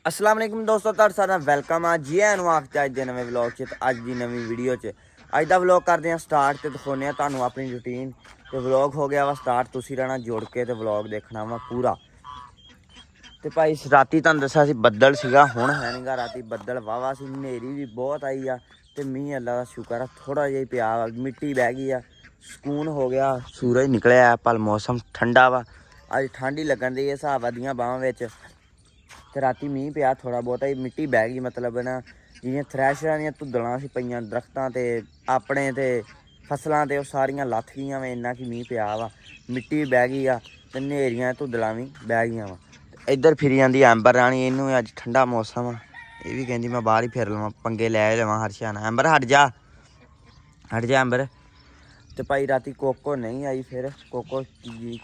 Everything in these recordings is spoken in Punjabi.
अस्सलाम वालेकुम दोस्तों, ਤੁਹਾਡਾ ਸਾਰਿਆਂ ਦਾ ਵੈਲਕਮ ਆ ਜੀ ਆਇਆਂ ਨੂੰ ਆਖਦੇ ਅੱਜ ਦੇ ਨਵੇਂ ਵਲੌਗ 'ਚ ਤੇ ਅੱਜ ਦੀ ਨਵੀਂ ਵੀਡੀਓ 'ਚ। ਅੱਜ ਦਾ ਵਲੌਗ ਕਰਦੇ ਆ ਸਟਾਰਟ ਤੇ ਦਿਖਾਉਂਦੇ ਆ ਤੁਹਾਨੂੰ ਆਪਣੀ ਰੂਟੀਨ ਤੇ ਵਲੌਗ ਹੋ ਗਿਆ ਵਾ ਸਟਾਰਟ। ਤੁਸੀਂ ਰਹਿਣਾ ਜੁੜ ਕੇ ਤੇ ਵਲੌਗ ਦੇਖਣਾ ਵਾ ਪੂਰਾ। ਤੇ ਭਾਈ ਰਾਤੀ ਤੁਹਾਨੂੰ ਦੱਸਿਆ ਸੀ ਬੱਦਲ ਸੀਗਾ, ਹੁਣ ਹੈ ਨਹੀਂਗਾ। ਰਾਤੀ ਬੱਦਲ ਵਾਵਾ ਸੀ, ਹਨੇਰੀ ਵੀ ਬਹੁਤ ਆਈ ਆ ਤੇ ਮੀਂਹ ਅੱਲਾ ਦਾ ਸ਼ੁਕਰ ਆ ਥੋੜਾ ਜਿਹਾ ਪਿਆ ਵਾ, ਮਿੱਟੀ ਬਹਿ ਗਈ ਆ, ਸਕੂਨ ਹੋ ਗਿਆ, ਸੂਰਜ ਨਿਕਲਿਆ ਪਰ ਮੌਸਮ ਠੰਡਾ ਵਾ। ਅੱਜ ਠੰਡ ਹੀ ਲੱਗਣ ਦੀ ਹਿਸਾਬ ਵਧੀਆਂ ਬਾਹਾਂ ਵਿੱਚ। ਤੇ ਰਾਤੀ ਮੀਂਹ ਪਿਆ ਥੋੜਾ ਬਹੁਤਾ ਹੀ, ਮਿੱਟੀ ਬਹਿ ਗਈ ਮਤਲਬ ਨਾ ਜਿਹੀਆਂ ਥਰੈਸ਼ਰਾਂ ਦੀਆਂ ਧੁੱਦਲਾਂ ਸੀ ਪਈਆਂ ਦਰਖਤਾਂ ਤੇ ਆਪਣੇ ਤੇ ਫਸਲਾਂ ਤੇ, ਉਹ ਸਾਰੀਆਂ ਲੱਥ ਗਈਆਂ ਵਾ। ਇੰਨਾ ਕਿ ਮੀਂਹ ਪਿਆ ਵਾ, ਮਿੱਟੀ ਵੀ ਬਹਿ ਗਈ ਆ ਤੇ ਹਨੇਰੀਆਂ ਧੁੱਦਲਾਂ ਵੀ ਬਹਿ ਗਈਆਂ ਵਾ। ਇੱਧਰ ਫਿਰੀ ਜਾਂਦੀ ਐਂਬਰ ਰਾਣੀ, ਇਹਨੂੰ ਅੱਜ ਠੰਡਾ ਮੌਸਮ ਆ, ਇਹ ਵੀ ਕਹਿੰਦੀ ਮੈਂ ਬਾਹਰ ਹੀ ਫਿਰ ਲਵਾਂ, ਪੰਗੇ ਲੈ ਲਵਾਂ ਹਰਸ਼ਾ ਨਾਲ। ਐਂਬਰ ਹਟ ਜਾ ਐਂਬਰ। ਤੇ ਭਾਈ ਰਾਤੀ ਕੋਕੋ ਨਹੀਂ ਆਈ, ਫਿਰ ਕੋਕੋ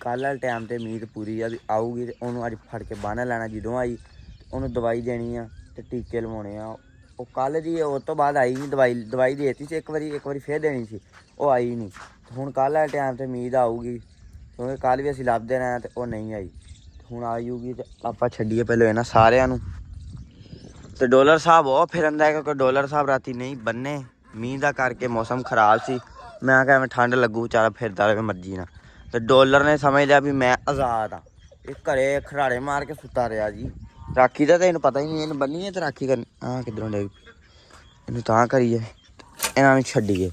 ਕੱਲ੍ਹ ਵਾਲੇ ਟਾਈਮ ਤੇ ਉਮੀਦ ਪੂਰੀ ਆ ਵੀ ਆਊਗੀ ਤੇ ਉਹਨੂੰ ਅੱਜ ਫੜ ਕੇ ਬੰਨ੍ਹ ਲੈਣਾ। ਜਦੋਂ ਆਈ ਉਹਨੂੰ ਦਵਾਈ ਦੇਣੀ ਆ ਤੇ ਟੀਕੇ ਲਵਾਉਣੇ ਆ। ਉਹ ਕੱਲ੍ਹ ਦੀ ਉਸ ਤੋਂ ਬਾਅਦ ਆਈ ਨਹੀਂ, ਦਵਾਈ ਦੇ ਦਿੱਤੀ ਸੀ ਇੱਕ ਵਾਰੀ ਫਿਰ ਦੇਣੀ ਸੀ, ਉਹ ਆਈ ਨਹੀਂ। ਹੁਣ ਕੱਲ੍ਹ ਵਾਲੇ ਟਾਈਮ ਤੇ ਉਮੀਦ ਆਊਗੀ, ਕਿਉਂਕਿ ਕੱਲ੍ਹ ਵੀ ਅਸੀਂ ਲੱਭਦੇ ਰਹੇ ਤੇ ਉਹ ਨਹੀਂ ਆਈ। ਹੁਣ ਆ ਜਾਊਗੀ ਤੇ ਆਪਾਂ ਛੱਡੀਏ ਪਹਿਲਾਂ ਇਹਨਾਂ ਸਾਰਿਆਂ ਨੂੰ। ਤੇ ਡੋਲਰ ਸਾਹਿਬ ਉਹ ਫਿਰਨ ਦਾ, ਕਿਉਂਕਿ ਡੋਲਰ ਸਾਹਿਬ ਰਾਤੀ ਨਹੀਂ ਬੰਨੇ ਮੀਂਹ ਦਾ ਕਰਕੇ, ਮੌਸਮ ਖਰਾਬ ਸੀ। ਮੈਂ ਕਿਹਾ ਐਵੇਂ ਠੰਡ ਲੱਗੂ, ਚੱਲ ਫਿਰਦਾ ਰਹੇ ਮਰਜ਼ੀ ਨਾਲ। ਤੇ ਡੋਲਰ ਨੇ ਸਮਝ ਲਿਆ ਵੀ ਮੈਂ ਆਜ਼ਾਦ ਆ, ਇਹ ਘਰੇ ਖਰਾੜੇ ਮਾਰ ਕੇ ਸੁੱਤਾ ਰਿਹਾ ਜੀ। ਰਾਖੀ ਦਾ ਤਾਂ ਇਹਨੂੰ ਪਤਾ ਹੀ ਨਹੀਂ, ਇਹਨੂੰ ਬੰਨੀਏ ਤੇ ਰਾਖੀ ਕਰਨੀ। ਆਹ ਕਿੱਧਰੋਂ ਡਿੱਗ ਪਈ, ਇਹਨੂੰ ਤਾਂ ਕਰੀਏ ਇਹਨਾਂ ਨੂੰ ਛੱਡੀਏ।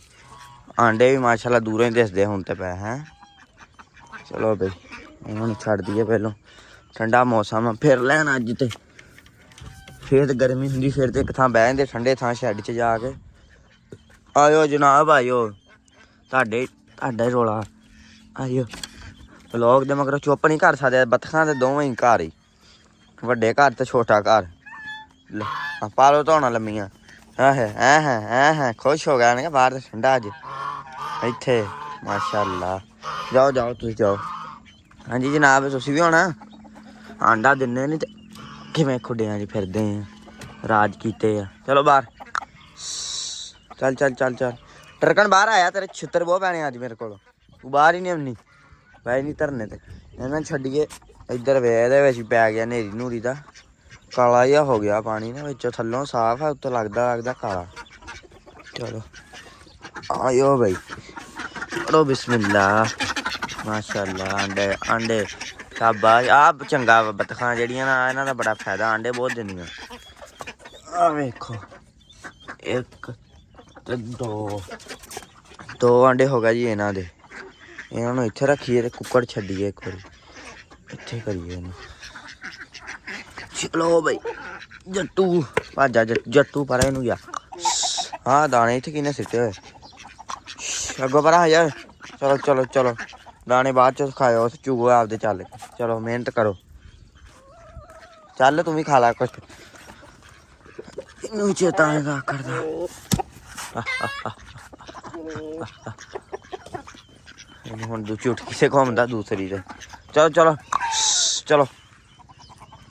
ਆਂਡੇ ਵੀ ਮਾਸ਼ਾਅੱਲਾ ਦੂਰੋਂ ਹੀ ਦਿਸਦੇ ਹੁਣ ਤੇ ਪਏ ਹੈਂ। ਚਲੋ ਬਈ ਇਹਨਾਂ ਨੂੰ ਛੱਡ ਦਈਏ ਪਹਿਲੋਂ, ਠੰਡਾ ਮੌਸਮ ਆ। ਫਿਰ ਲੈਣ ਅੱਜ ਤੇ ਫਿਰ ਗਰਮੀ ਹੁੰਦੀ, ਫਿਰ ਤੇ ਇੱਕ ਥਾਂ ਬਹਿ ਜਾਂਦੇ ਠੰਡੇ ਥਾਂ ਸ਼ੈੱਡ 'ਚ ਜਾ ਕੇ। ਆਇਓ ਜਨਾਬ ਆਇਓ, ਤੁਹਾਡਾ ਹੀ ਰੌਲਾ। ਆਇਓ ਵਲੋਗ ਦੇ ਮਗਰੋਂ ਚੁੱਪ ਨਹੀਂ ਕਰ ਸਕਦੇ, ਬੱਤਖਾਂ ਦੇ ਦੋਵੇਂ ਹੀ ਘਰ ਹੀ, ਵੱਡੇ ਘਰ ਤੇ ਛੋਟਾ ਘਰ। ਪਾ ਲਓ ਧੋਣਾ ਲੰਮੀਆਂ। ਹੈ ਖੁਸ਼ ਹੋ ਗਿਆ ਨਾ ਬਾਹਰ ਤੇ ਠੰਡਾ ਅੱਜ ਇੱਥੇ ਮਾਸ਼ਾਅੱਲਾ। ਜਾਓ ਤੁਸੀਂ ਜਾਓ। ਹਾਂਜੀ ਜਨਾਬ ਤੁਸੀਂ ਵੀ ਆਉਣਾ। ਆਂਡਾ ਦਿੰਦੇ ਨਹੀਂ ਤੇ ਕਿਵੇਂ ਖੁੱਡਿਆਂ 'ਚ ਫਿਰਦੇ ਆ, ਰਾਜ ਕੀਤੇ ਆ। ਚਲੋ ਬਾਹਰ ਚੱਲ ਟਰਕਣ ਬਾਹਰ ਆਇਆ, ਤੇਰੇ ਛਿੱਤਰ ਬਹੁਤ ਪੈਣੇ ਅੱਜ ਮੇਰੇ ਕੋਲ, ਤੂੰ ਬਾਹਰ ਹੀ ਨਹੀਂ ਆਉਣੀ। ਵੈਸੇ ਨਹੀਂ ਧਰਨੇ ਤੇ ਇਹਨਾਂ ਛੱਡੀਏ। ਇੱਧਰ ਵੇ ਇਹਦੇ ਵਿੱਚ ਪੈ ਗਿਆ ਹਨੇਰੀ ਨੂਰੀ ਦਾ, ਕਾਲਾ ਜਿਹਾ ਹੋ ਗਿਆ ਪਾਣੀ ਨਾ, ਵਿੱਚੋਂ ਥੱਲੋਂ ਸਾਫ਼ ਆ, ਉੱਤੋਂ ਲੱਗਦਾ ਕਾਲਾ। ਚਲੋ ਆਇਓ ਬਈ, ਪੜੋ ਬਿਸਮਿल्ला ਮਾਸ਼ਾਅੱਲਾ। ਆਂਡੇ ਸ਼ਾਬਾਸ਼। ਆਹ ਚੰਗਾ ਬੱਤਖਾਂ ਜਿਹੜੀਆਂ ਨਾ, ਇਹਨਾਂ ਦਾ ਬੜਾ ਫਾਇਦਾ, ਆਂਡੇ ਬਹੁਤ ਦਿੰਦੀਆਂ। ਆਹ ਵੇਖੋ ਇੱਕ ਤੇ ਦੋ ਆਂਡੇ ਹੋ ਗਿਆ ਜੀ ਇਹਨਾਂ ਦੇ। ਇਹਨਾਂ ਨੂੰ ਇੱਥੇ ਰੱਖੀਏ ਤੇ ਕੁੱਕੜ ਛੱਡੀਏ ਇੱਕ ਵਾਰੀ, ਇੱਥੇ ਕਰੀਏ ਇਹਨੂੰ। ਚਲੋ ਬਈ ਜੱਟੂ ਭਾਜਾ, ਜੱਟੂ ਪਰ ਇਹਨੂੰ ਜਾ। ਹਾਂ ਦਾਣੇ ਇੱਥੇ ਕਿਹਨੇ ਸਿੱਟੇ ਹੋਏ, ਅੱਗੋਂ ਪਰਾਂ ਯਾਰ। ਚਲੋ ਦਾਣੇ ਬਾਅਦ ਚ ਖਾਇਓ, ਚੂਗੋ ਆਪਦੇ। ਚੱਲ ਚਲੋ ਮਿਹਨਤ ਕਰੋ, ਚੱਲ ਤੂੰ ਵੀ ਖਾ ਲਾ ਕੁਛ। ਇਹਨੂੰ ਚੇਤਾ ਨਹੀਂ ਕਰਦਾ। ਇਹਨੂੰ ਹੁਣ ਦੂਜੀ ਉੱਠ ਕਿਸੇ ਘੁੰਮਦਾ ਦੂਸਰੀ ਤੇ। ਚਲੋ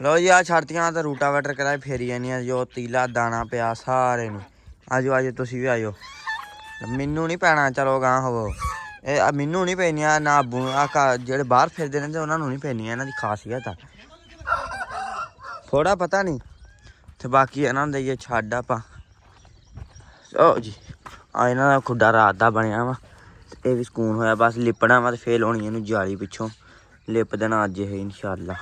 ਲਓ ਜੀ, ਆਹ ਛੱਡਤੀਆਂ ਤੇ ਰੂਟਾਵੇਟਰ ਕਰਾਏ ਫੇਰੀ ਜਾਂਦੀਆਂ। ਜੋ ਤੀਲਾ ਦਾਣਾ ਪਿਆ ਸਾਰੇ ਨੂੰ। ਆਜੋ ਤੁਸੀਂ ਵੀ ਆਜੋ। ਮੈਨੂੰ ਨਹੀਂ ਪੈਣਾ, ਚਲੋ ਗਾਂ ਹੋਵੋ। ਇਹ ਮੈਨੂੰ ਨਹੀਂ ਪੈਣੀਆਂ ਨਾ, ਆਬੂ ਆ ਜਿਹੜੇ ਬਾਹਰ ਫਿਰਦੇ ਰਹਿੰਦੇ ਉਹਨਾਂ ਨੂੰ ਨਹੀਂ ਪੈਣੀਆਂ। ਇਹਨਾਂ ਦੀ ਖਾਸੀਅਤ ਆ ਥੋੜਾ ਪਤਾ ਨਹੀਂ, ਤੇ ਬਾਕੀ ਇਹਨਾਂ ਨੂੰ ਦੇਈਏ ਛੱਡ ਆਪਾਂ। ਓ ਜੀ ਆ ਇਹਨਾਂ ਦਾ ਖੁੱਡਾ ਰਾਤ ਦਾ ਬਣਿਆ ਵਾ, ਇਹ ਵੀ ਸਕੂਨ ਹੋਇਆ। ਬਸ ਲਿਪਣਾ ਵਾ ਤੇ ਫੇਲ ਹੋਣੀ ਇਹਨੂੰ ਜਾਲੀ ਪਿੱਛੋਂ, ਲਿਪ ਦੇਣਾ ਅੱਜ ਇਹ ਇਨਸ਼ਾਅੱਲਾ।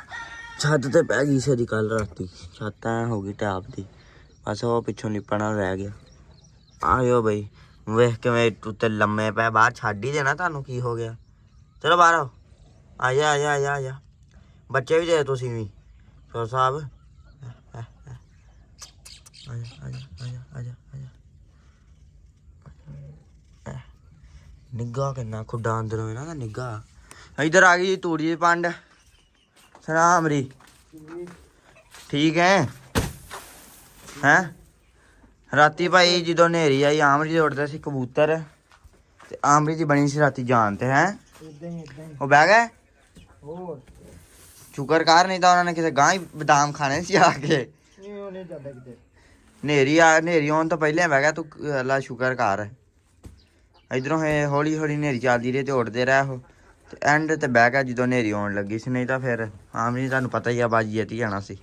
ਛੱਤ ਤੇ ਪੈ ਗਈ ਸੀ ਕੱਲ ਰਾਤੀ, ਛੱਤ ਐਂ ਹੋ ਗਈ ਟਾਪ ਦੀ, ਬਸ ਉਹ ਪਿੱਛੋਂ ਲਿਪਣਾ ਰਹਿ ਗਿਆ। ਆਇਓ ਬਈ, ਵੇਖ ਕਿਵੇਂ ਉੱਤੇ ਲੰਮੇ ਪੈ, ਬਾਹਰ ਛੱਡ ਹੀ ਦੇਣਾ ਤੁਹਾਨੂੰ, ਕੀ ਹੋ ਗਿਆ। ਚਲੋ ਬਾਹਰ ਆਓ, ਆ ਜਾ ਬੱਚੇ ਵੀ ਜੇ ਤੁਸੀਂ ਵੀ ਸੋ ਸਾਹਿਬ। ਆ ਜਾ ਨਿੱਘਾ ਕਿੰਨਾ ਖੁੱਡਾ ਅੰਦਰੋਂ ਇਹਨਾਂ ਦਾ ਨਿੱਘਾ। ਇੱਧਰ ਆ ਗਈ ਤੂੜੀ ਦੀ ਪੰਡ। ਸਲਾਮ ਰੀ ਠੀਕ ਹੈ ਰਾਤੀ ਭਾਈ ਜਦੋਂ ਹਨੇਰੀ ਆਈ, ਆਮਰੀ ਦੇ ਉੱਡਦੇ ਸੀ ਕਬੂਤਰ ਤੇ ਆਮਰੀ ਦੀ ਬਣੀ ਸੀ ਰਾਤੀ ਜਾਨ ਤੇ ਉਹ ਬਹਿ ਗਏ। ਸ਼ੁਕਰ ਕਰ, ਨਹੀਂ ਤਾਂ ਉਹਨਾਂ ਨੇ ਕਿਸੇ ਗਾਂ ਹੀ ਬਦਾਮ ਖਾਣੇ ਸੀ ਆ ਕੇ। ਹਨੇਰੀ ਆਉਣ ਤੋਂ ਪਹਿਲਾਂ ਬਹਿ ਗਿਆ ਤੂੰ, ਅੱਲਾ ਸ਼ੁਕਰ ਕਰ। ਇੱਧਰੋਂ ਹੌਲੀ ਹਨੇਰੀ ਚੱਲਦੀ ਰਹੀ ਤੇ ਉੱਡਦੇ ਰਹੇ ਉਹ, ਤੇ ਐਂਡ ਤੇ ਬਹਿ ਗਿਆ ਜਦੋਂ ਹਨੇਰੀ ਆਉਣ ਲੱਗੀ ਸੀ। ਨਹੀਂ ਤਾਂ ਫਿਰ ਆਮਰੀ ਤੁਹਾਨੂੰ ਪਤਾ ਹੀ ਆ ਬਾਜੀ ਜਿੱਤ ਜਾਣਾ ਸੀ।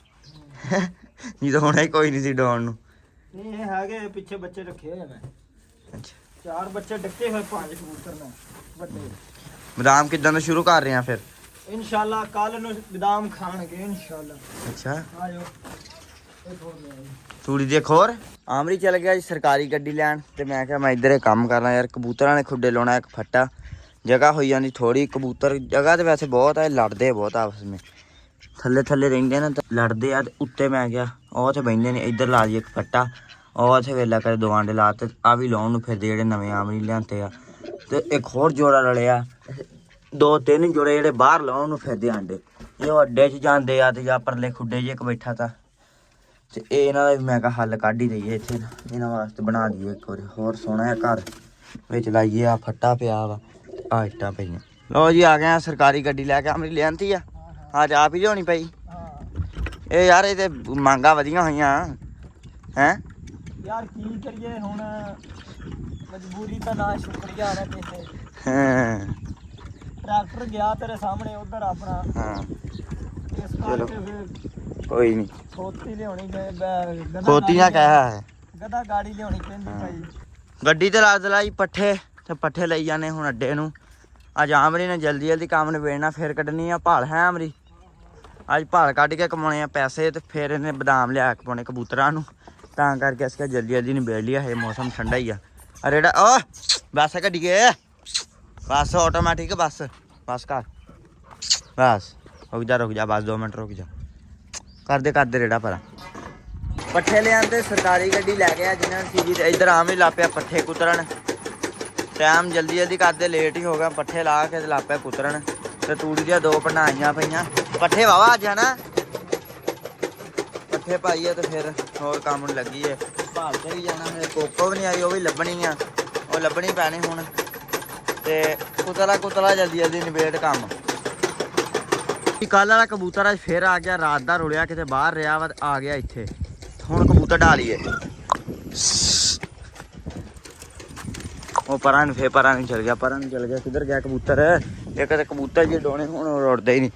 ਜਦੋਂ ਹੁਣੇ ਕੋਈ ਨਹੀਂ ਸੀ ਡਾਉਣ ਨੂੰ। ਨਹੀਂ ਇਹ ਹੈਗੇ ਪਿੱਛੇ ਬੱਚੇ ਰੱਖੇ ਹੋਏ ਨੇ। ਅੱਛਾ 4 ਬੱਚੇ ਡੱਕੇ ਹੋਏ 5 ਕਬੂਤਰ ਨੇ ਵੱਡੇ। ਬਦਾਮ ਕਿੱਦਾਂ ਦਾ ਸ਼ੁਰੂ ਕਰ ਰਹੇ ਆ ਫਿਰ? ਇਨਸ਼ਾਅੱਲਾ ਕੱਲ ਨੂੰ ਬਦਾਮ ਖਾਣਗੇ ਇਨਸ਼ਾਅੱਲਾ। ਅੱਛਾ ਆਜੋ ਇਹ ਥੋੜੇ ਤੂੜੀ ਦੇ ਖੋਰ। ਆਮਰੀ ਚਲ ਗਿਆ ਜੀ ਸਰਕਾਰੀ ਗੱਡੀ ਲੈਣ ਤੇ ਮੈਂ ਕਿਹਾ ਮੈਂ ਇੱਧਰ ਕੰਮ ਕਰਨਾ ਯਾਰ। ਕਬੂਤਰਾਂ ਨੇ ਖੁੱਡੇ ਲਾਉਣਾ ਇੱਕ ਫੱਟਾ, ਜਗ੍ਹਾ ਹੋਈ ਜਾਂਦੀ ਥੋੜੀ। ਕਬੂਤਰ ਜਗ੍ਹਾ ਤੇ ਵੈਸੇ ਬਹੁਤ ਹੈ, ਲੜਦੇ ਬਹੁਤ ਆਪਸ ਵਿੱਚ, ਥੱਲੇ ਥੱਲੇ ਰਹਿੰਦੇ ਨੇ ਤੇ ਲੜਦੇ ਆ। ਤੇ ਉੱਤੇ ਮੈਂ ਗਿਆ ਉਹ ਤੇ ਬਹਿੰਦੇ ਨੇ। ਇੱਧਰ ਲਾ ਦੀ ਇੱਕ ਫੱਟਾ, ਉਹ ਇੱਥੇ ਵੇਲਾ ਕਦੇ 2 ਆਂਡੇ ਲਾ ਤੇ ਆ ਵੀ ਲਾਉਣ ਨੂੰ ਫਿਰਦੇ ਜਿਹੜੇ ਨਵੇਂ ਆਮਰੀ ਲਿਆਂਤੇ ਆ। ਤੇ ਇੱਕ ਹੋਰ ਜੋੜਾ ਰਲਿਆ, 2-3 ਜੋੜੇ ਜਿਹੜੇ ਬਾਹਰ ਲਾਉਣ ਨੂੰ ਫਿਰਦੇ ਆਂਡੇ। ਇਹ ਉਹ ਅੱਡੇ 'ਚ ਜਾਂਦੇ ਆ ਤੇ ਜਾਂ ਪਰਲੇ ਖੁੱਡੇ 'ਚ ਇੱਕ ਬੈਠਾ ਤਾ। ਤੇ ਇਹ ਇਹਨਾਂ ਦਾ ਵੀ ਮੈਂ ਕਿਹਾ ਹੱਲ ਕੱਢ ਹੀ ਦਈਏ ਇੱਥੇ, ਇਹਨਾਂ ਵਾਸਤੇ ਬਣਾ ਦਈਏ ਇੱਕ ਵਾਰੀ ਹੋਰ ਸੋਹਣਾ ਜਿਹਾ ਘਰ ਵਿੱਚ ਲਾਈਏ। ਆ ਫੱਟਾ ਪਿਆ ਵਾ, ਆ ਇੱਟਾਂ ਪਈਆਂ। ਲਓ ਜੀ ਆ ਗਏ ਆ ਸਰਕਾਰੀ ਗੱਡੀ ਲੈ ਕੇ। ਆਮਰੀ ਲਿਆਂਤੀ ਆ ਅੱਜ ਆਪ ਹੀ ਲਿਆਉਣੀ ਪਈ। ਇਹ ਯਾਰ ਇਹ ਤੇ ਮੰਗਾਂ ਵਧੀਆਂ ਹੋਈਆਂ ਹੈ ਯਾਰ ਕੀ ਕਰੀਏ ਹੁਣ, ਮਜਬੂਰੀ ਤਾਂ ਨਾ ਸ਼ੁਕਰੀਆ ਨਾ ਕਿਸੇ। ਟਰੈਕਟਰ ਗਿਆ ਤੇਰੇ ਸਾਹਮਣੇ ਉਧਰ ਆਪਣਾ। ਹਾਂ ਇਸ ਕਰਕੇ ਫਿਰ ਕੋਈ ਨਹੀਂ, ਖੋਤੀ ਲਿਆਉਣੀ ਖੋਤੀ ਨਾ ਕਹਿਆ ਹੈ, ਗਧਾ ਗਾੜੀ ਲਿਆਉਣੀ ਪੈਂਦੀ ਭਾਈ। ਗੱਡੀ ਤੇ ਲੱਦ ਲਾਈ ਪੱਠੇ ਤੇ ਪੱਠੇ ਲਈ ਜਾਂਦੇ ਹੁਣ ਅੱਡੇ ਨੂੰ। ਅੱਜ ਆਮਰੀ ਨੇ ਜਲਦੀ ਜਲਦੀ ਕੰਮ ਨਿਬੇੜਨਾ, ਫਿਰ ਕੱਢਣੀ ਆ ਭਾਲ। ਹੈ ਆਮਰੀ ਅੱਜ ਭਾਲ ਕੱਢ ਕੇ ਕਮਾਉਣੇ ਆ ਪੈਸੇ ਤੇ ਫਿਰ ਇਹਨੇ ਬਦਾਮ ਲਿਆ ਕੇ ਪਾਉਣੇ ਕਬੂਤਰਾਂ ਨੂੰ। ਤਾਂ ਕਰਕੇ ਅਸੀਂ ਜਲਦੀ ਜਲਦੀ ਨਿਬੇੜ ਲਿਆ। ਇਹ ਮੌਸਮ ਠੰਡਾ ਹੀ ਆ। ਅਰੇ ਓ ਬਸ ਕੱਢੀਏ, ਬਸ ਆਟੋਮੈਟਿਕ, ਬਸ ਬਸ ਕਰ, ਬਸ ਰੁਕ ਜਾ ਬਸ 2 ਮਿੰਟ ਰੁਕ ਜਾ। ਕਰਦੇ ਰੇੜਾ ਪਰ ਪੱਠੇ ਲਿਆਂਦੇ ਸਰਕਾਰੀ ਗੱਡੀ ਲੈ ਗਿਆ ਜਿਨ੍ਹਾਂ ਨੂੰ ਸੀਗੀ। ਤੇ ਇੱਧਰ ਆਮ ਹੀ ਲਾਪਿਆ ਪੱਠੇ ਕੁਤਰਨ। ਟਾਈਮ ਜਲਦੀ ਜਲਦੀ ਕਰਦੇ, ਲੇਟ ਹੀ ਹੋ ਗਿਆ। ਪੱਠੇ ਲਾ ਕੇ ਤੇ ਲਾਪਿਆ ਕੁਤਰਨ। ਤੇ ਤੂੜੀ ਦੀਆਂ 2 ਬਣਾਈਆਂ ਪਈਆਂ। ਪੱਠੇ ਵਾਵਾ ਅੱਜ ਹਨਾ, ਪੱਠੇ ਪਾਈਏ ਤੇ ਫਿਰ ਹੋਰ ਕੰਮ ਨੂੰ ਲੱਗੀਏ। ਭਾਲ ਤੇ ਵੀ ਜਾਣਾ ਹੈ, ਕੋਕੋ ਵੀ ਨਹੀਂ ਆਈ, ਉਹ ਵੀ ਲੱਭਣੀ ਆ, ਉਹ ਲੱਭਣੀ ਪੈਣੀ ਹੁਣ। ਤੇ ਕੁਤਲਾ ਜਲਦੀ ਜਲਦੀ ਨਿਬੇੜ ਕੰਮ। ਕੱਲ ਵਾਲਾ ਕਬੂਤਰ ਅੱਜ ਫਿਰ ਆ ਗਿਆ, ਰਾਤ ਦਾ ਰੁਲਿਆ ਕਿਤੇ ਬਾਹਰ ਰਿਹਾ ਵਾ, ਆ ਗਿਆ ਇੱਥੇ। ਹੁਣ ਕਬੂਤਰ ਢਾਲੀਏ। ਉਹ ਪਰਾਂ ਨੂੰ ਫੇਰ ਪਰਾਂ ਨੂੰ ਚਲ ਗਿਆ। ਕਿੱਧਰ ਗਿਆ ਕਬੂਤਰ? ਇੱਕ ਤਾਂ ਕਬੂਤਰ ਜੇ ਡੋਣੇ ਹੁਣ ਉੱਡਦੇ ਹੀ ਨਹੀਂ।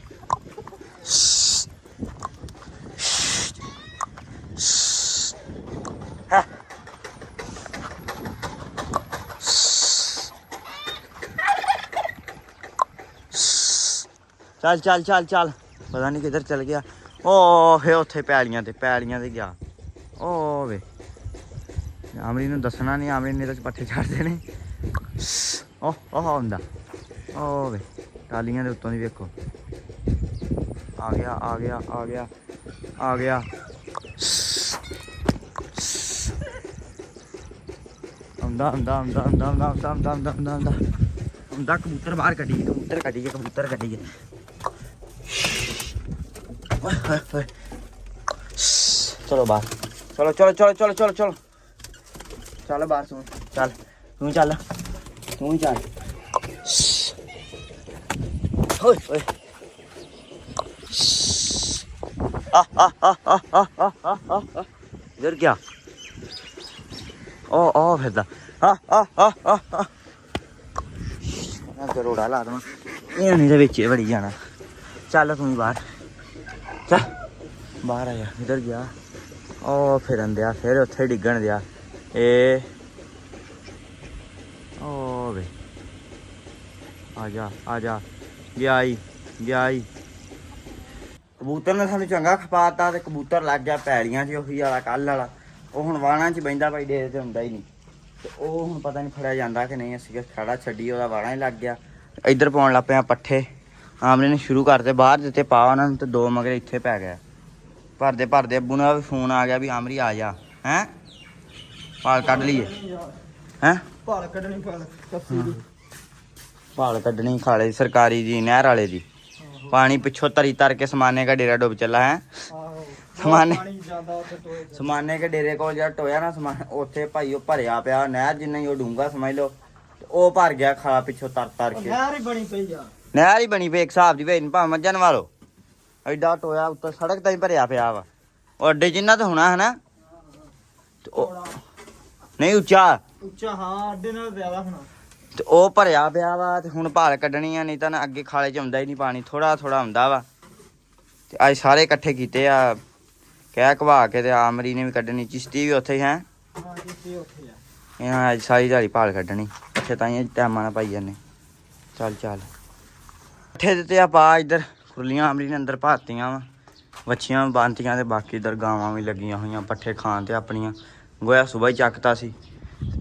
ਚੱਲ ਪਤਾ ਨਹੀਂ ਕਿੱਧਰ ਚਲ ਗਿਆ। ਉਹ ਫੇ ਉੱਥੇ ਪੈਲੀਆਂ ਤੇ ਗਿਆ। ਉਹ ਵੇ ਆਮਰੀ ਨੂੰ ਦੱਸਣਾ ਨਹੀਂ, ਆਮਰੀ ਨੇ ਤਾਂ ਪੱਠੇ ਛੱਡਦੇ ਨੇ। ਉਹ ਹੁੰਦਾ, ਉਹ ਵੇ ਟਾਲੀਆਂ ਦੇ ਉੱਤੋਂ ਦੀ ਵੇਖੋ। ਆ ਗਿਆ ਆਉਂਦਾ ਕਬੂਤਰ ਬਾਹਰ ਕੱਢੀਏ। ਚਲੋ ਬਾਹਰ, ਚਲੋ ਚੱਲ ਬਾਹਰ। ਤੂੰ ਚੱਲ ਓਏ ਇਧਰ ਗਿਆ। ਉਹ ਫਿਰਦਾ। ਰੋੜਾ ਲਾ ਦੇਵਾਂ ਇਹ ਨਹੀਂ, ਦੇ ਵਿੱਚ ਵੜੀ ਜਾਣਾ। ਚੱਲ ਤੂੰ ਬਾਹਰ ਆ ਜਾ। ਇਧਰ ਗਿਆ, ਉਹ ਫਿਰਨ ਦਿਆ, ਫਿਰ ਉੱਥੇ ਡਿੱਗਣ ਦਿਆ। ਇਹ ਉਹ ਵੇ ਆ ਜਾ ਗਿਆ ਹੀ। ਕਬੂਤਰ ਨੇ ਸਾਨੂੰ ਚੰਗਾ ਖਪਾਤਾ ਤੇ ਕਬੂਤਰ ਲੱਗ ਗਿਆ ਪੈਲੀਆਂ 'ਚ। ਉਹੀ ਵਾਲਾ ਕੱਲ ਵਾਲਾ, ਉਹ ਹੁਣ ਵਾਣਾ 'ਚ ਬਹਿੰਦਾ ਭਾਈ, ਡੇਰੇ ਤੇ ਹੁੰਦਾ ਹੀ ਨਹੀਂ। ਤੇ ਉਹ ਹੁਣ ਪਤਾ ਨਹੀਂ ਫੜਿਆ ਜਾਂਦਾ ਕਿ ਨਹੀਂ। ਅਸੀਂ ਖੜਾ ਛੱਡੀ, ਉਹਦਾ ਵਾਣਾ ਹੀ ਲੱਗ ਗਿਆ। ਇੱਧਰ ਪਾਉਣ ਲੱਗ ਪਿਆ ਪੱਠੇ। ਆਮਨੇ ਨੇ ਸ਼ੁਰੂ ਕਰਤੇ, ਬਾਹਰ ਦਿੱਤੇ ਪਾ ਉਹਨਾਂ ਨੂੰ, ਤੇ 2 ਮਗਰ ਇੱਥੇ ਪੈ ਗਿਆ। ਭਰਦੇ ਅੱਬੂ ਨਾਲ ਵੀ ਫੋਨ ਆ ਗਿਆ ਵੀ ਆਮਰੀ ਆ ਜਾ। ਹੈਂ ਭਾਲ ਕੱਢ ਲਈਏ। ਹੈਂ ਭਾਲ ਕੱਢਣੀ, ਭਾਲ ਕੱਢਣੀ ਖਾਲੇ ਸਰਕਾਰੀ ਦੀ, ਨਹਿਰ ਵਾਲੇ ਦੀ। ਪਾਣੀ ਪਿੱਛੋਂ ਤਰ ਕੇ ਸਮਾਨੇ ਕਾ ਡੇਰਾ ਡੁੱਬ ਚੱਲਾ ਹੈ। ਸਮਾਨੇ ਕੇ ਡੇਰੇ ਕੋਲ ਜਿਹੜਾ ਟੋਇਆ ਨਾ ਸਮਾਨ, ਉੱਥੇ ਭਾਈ ਉਹ ਭਰਿਆ ਪਿਆ। ਨਹਿਰ ਜਿੰਨਾ ਹੀ ਉਹ ਡੂੰਘਾ ਸਮਝ ਲਓ, ਉਹ ਭਰ ਗਿਆ ਖਾਲਾ ਪਿੱਛੋਂ ਤਰ ਕੇ। ਨਹਿਰ ਹੀ ਬਣੀ ਪਈ ਇੱਕ ਹਿਸਾਬ ਦੀ, ਭਾਈ ਭਾਵੇਂ ਮੱਝਾਂ ਨਵਾ ਲਓ। ਐਡਾ ਟੋਇਆ ਉੱਤੇ ਸੜਕ ਤਾਂ ਹੀ ਭਰਿਆ ਪਿਆ ਵਾ। ਉਹ ਅੱਡੇ ਜਿੰਨਾ ਤਾਂ ਹੋਣਾ ਹੈ ਨਾ, ਨਹੀਂ ਉੱਚਾ ਹਾਂ, ਅੱਡੇ ਨਾਲ ਜ਼ਿਆਦਾ ਹੋਣਾ। ਤੇ ਉਹ ਭਰਿਆ ਪਿਆ ਵਾ। ਤੇ ਹੁਣ ਭਾਲ ਕੱਢਣੀ ਆ, ਨਹੀਂ ਤਾਂ ਅੱਗੇ ਖਾਲੇ 'ਚ ਆਉਂਦਾ ਹੀ ਨਹੀਂ ਪਾਣੀ, ਥੋੜਾ ਹੁੰਦਾ ਵਾ। ਤੇ ਅੱਜ ਸਾਰੇ ਇਕੱਠੇ ਕੀਤੇ ਆ ਕਹਿ ਘਵਾ ਕੇ ਤੇ ਆਮਰੀ ਨੇ ਵੀ ਕੱਢਣੀ, ਚਿਸ਼ਤੀ ਵੀ ਉੱਥੇ ਹੀ ਹੈ। ਹਾਂ ਜਿੱਥੇ ਉੱਥੇ ਆ। ਇਹਨਾਂ ਅੱਜ ਸਾਰੀ ਦਿਹਾੜੀ ਭਾਲ ਕੱਢਣੀ, ਇੱਥੇ ਤਾਂ ਹੀ ਟਾਈਮਾਂ ਨਾਲ ਪਾਈ ਜਾਂਦੇ। ਚੱਲ ਚੱਲ ਪੱਠੇ ਦਿੱਤੇ ਆ ਪਾ, ਇੱਧਰ ਖੁਰਲੀਆਂ ਆਮਰੀ ਨੇ ਅੰਦਰ ਭਾਤੀਆਂ ਵਾ, ਵੱਛੀਆਂ ਬੰਨਤੀਆਂ ਤੇ ਬਾਕੀ ਇੱਧਰ ਗਾਵਾਂ ਵੀ ਲੱਗੀਆਂ ਹੋਈਆਂ ਪੱਠੇ ਖਾਣ ਤੇ ਆਪਣੀਆਂ। ਗੋਇਆ ਸੁਬਾਹ ਹੀ ਚੱਕਤਾ ਸੀ,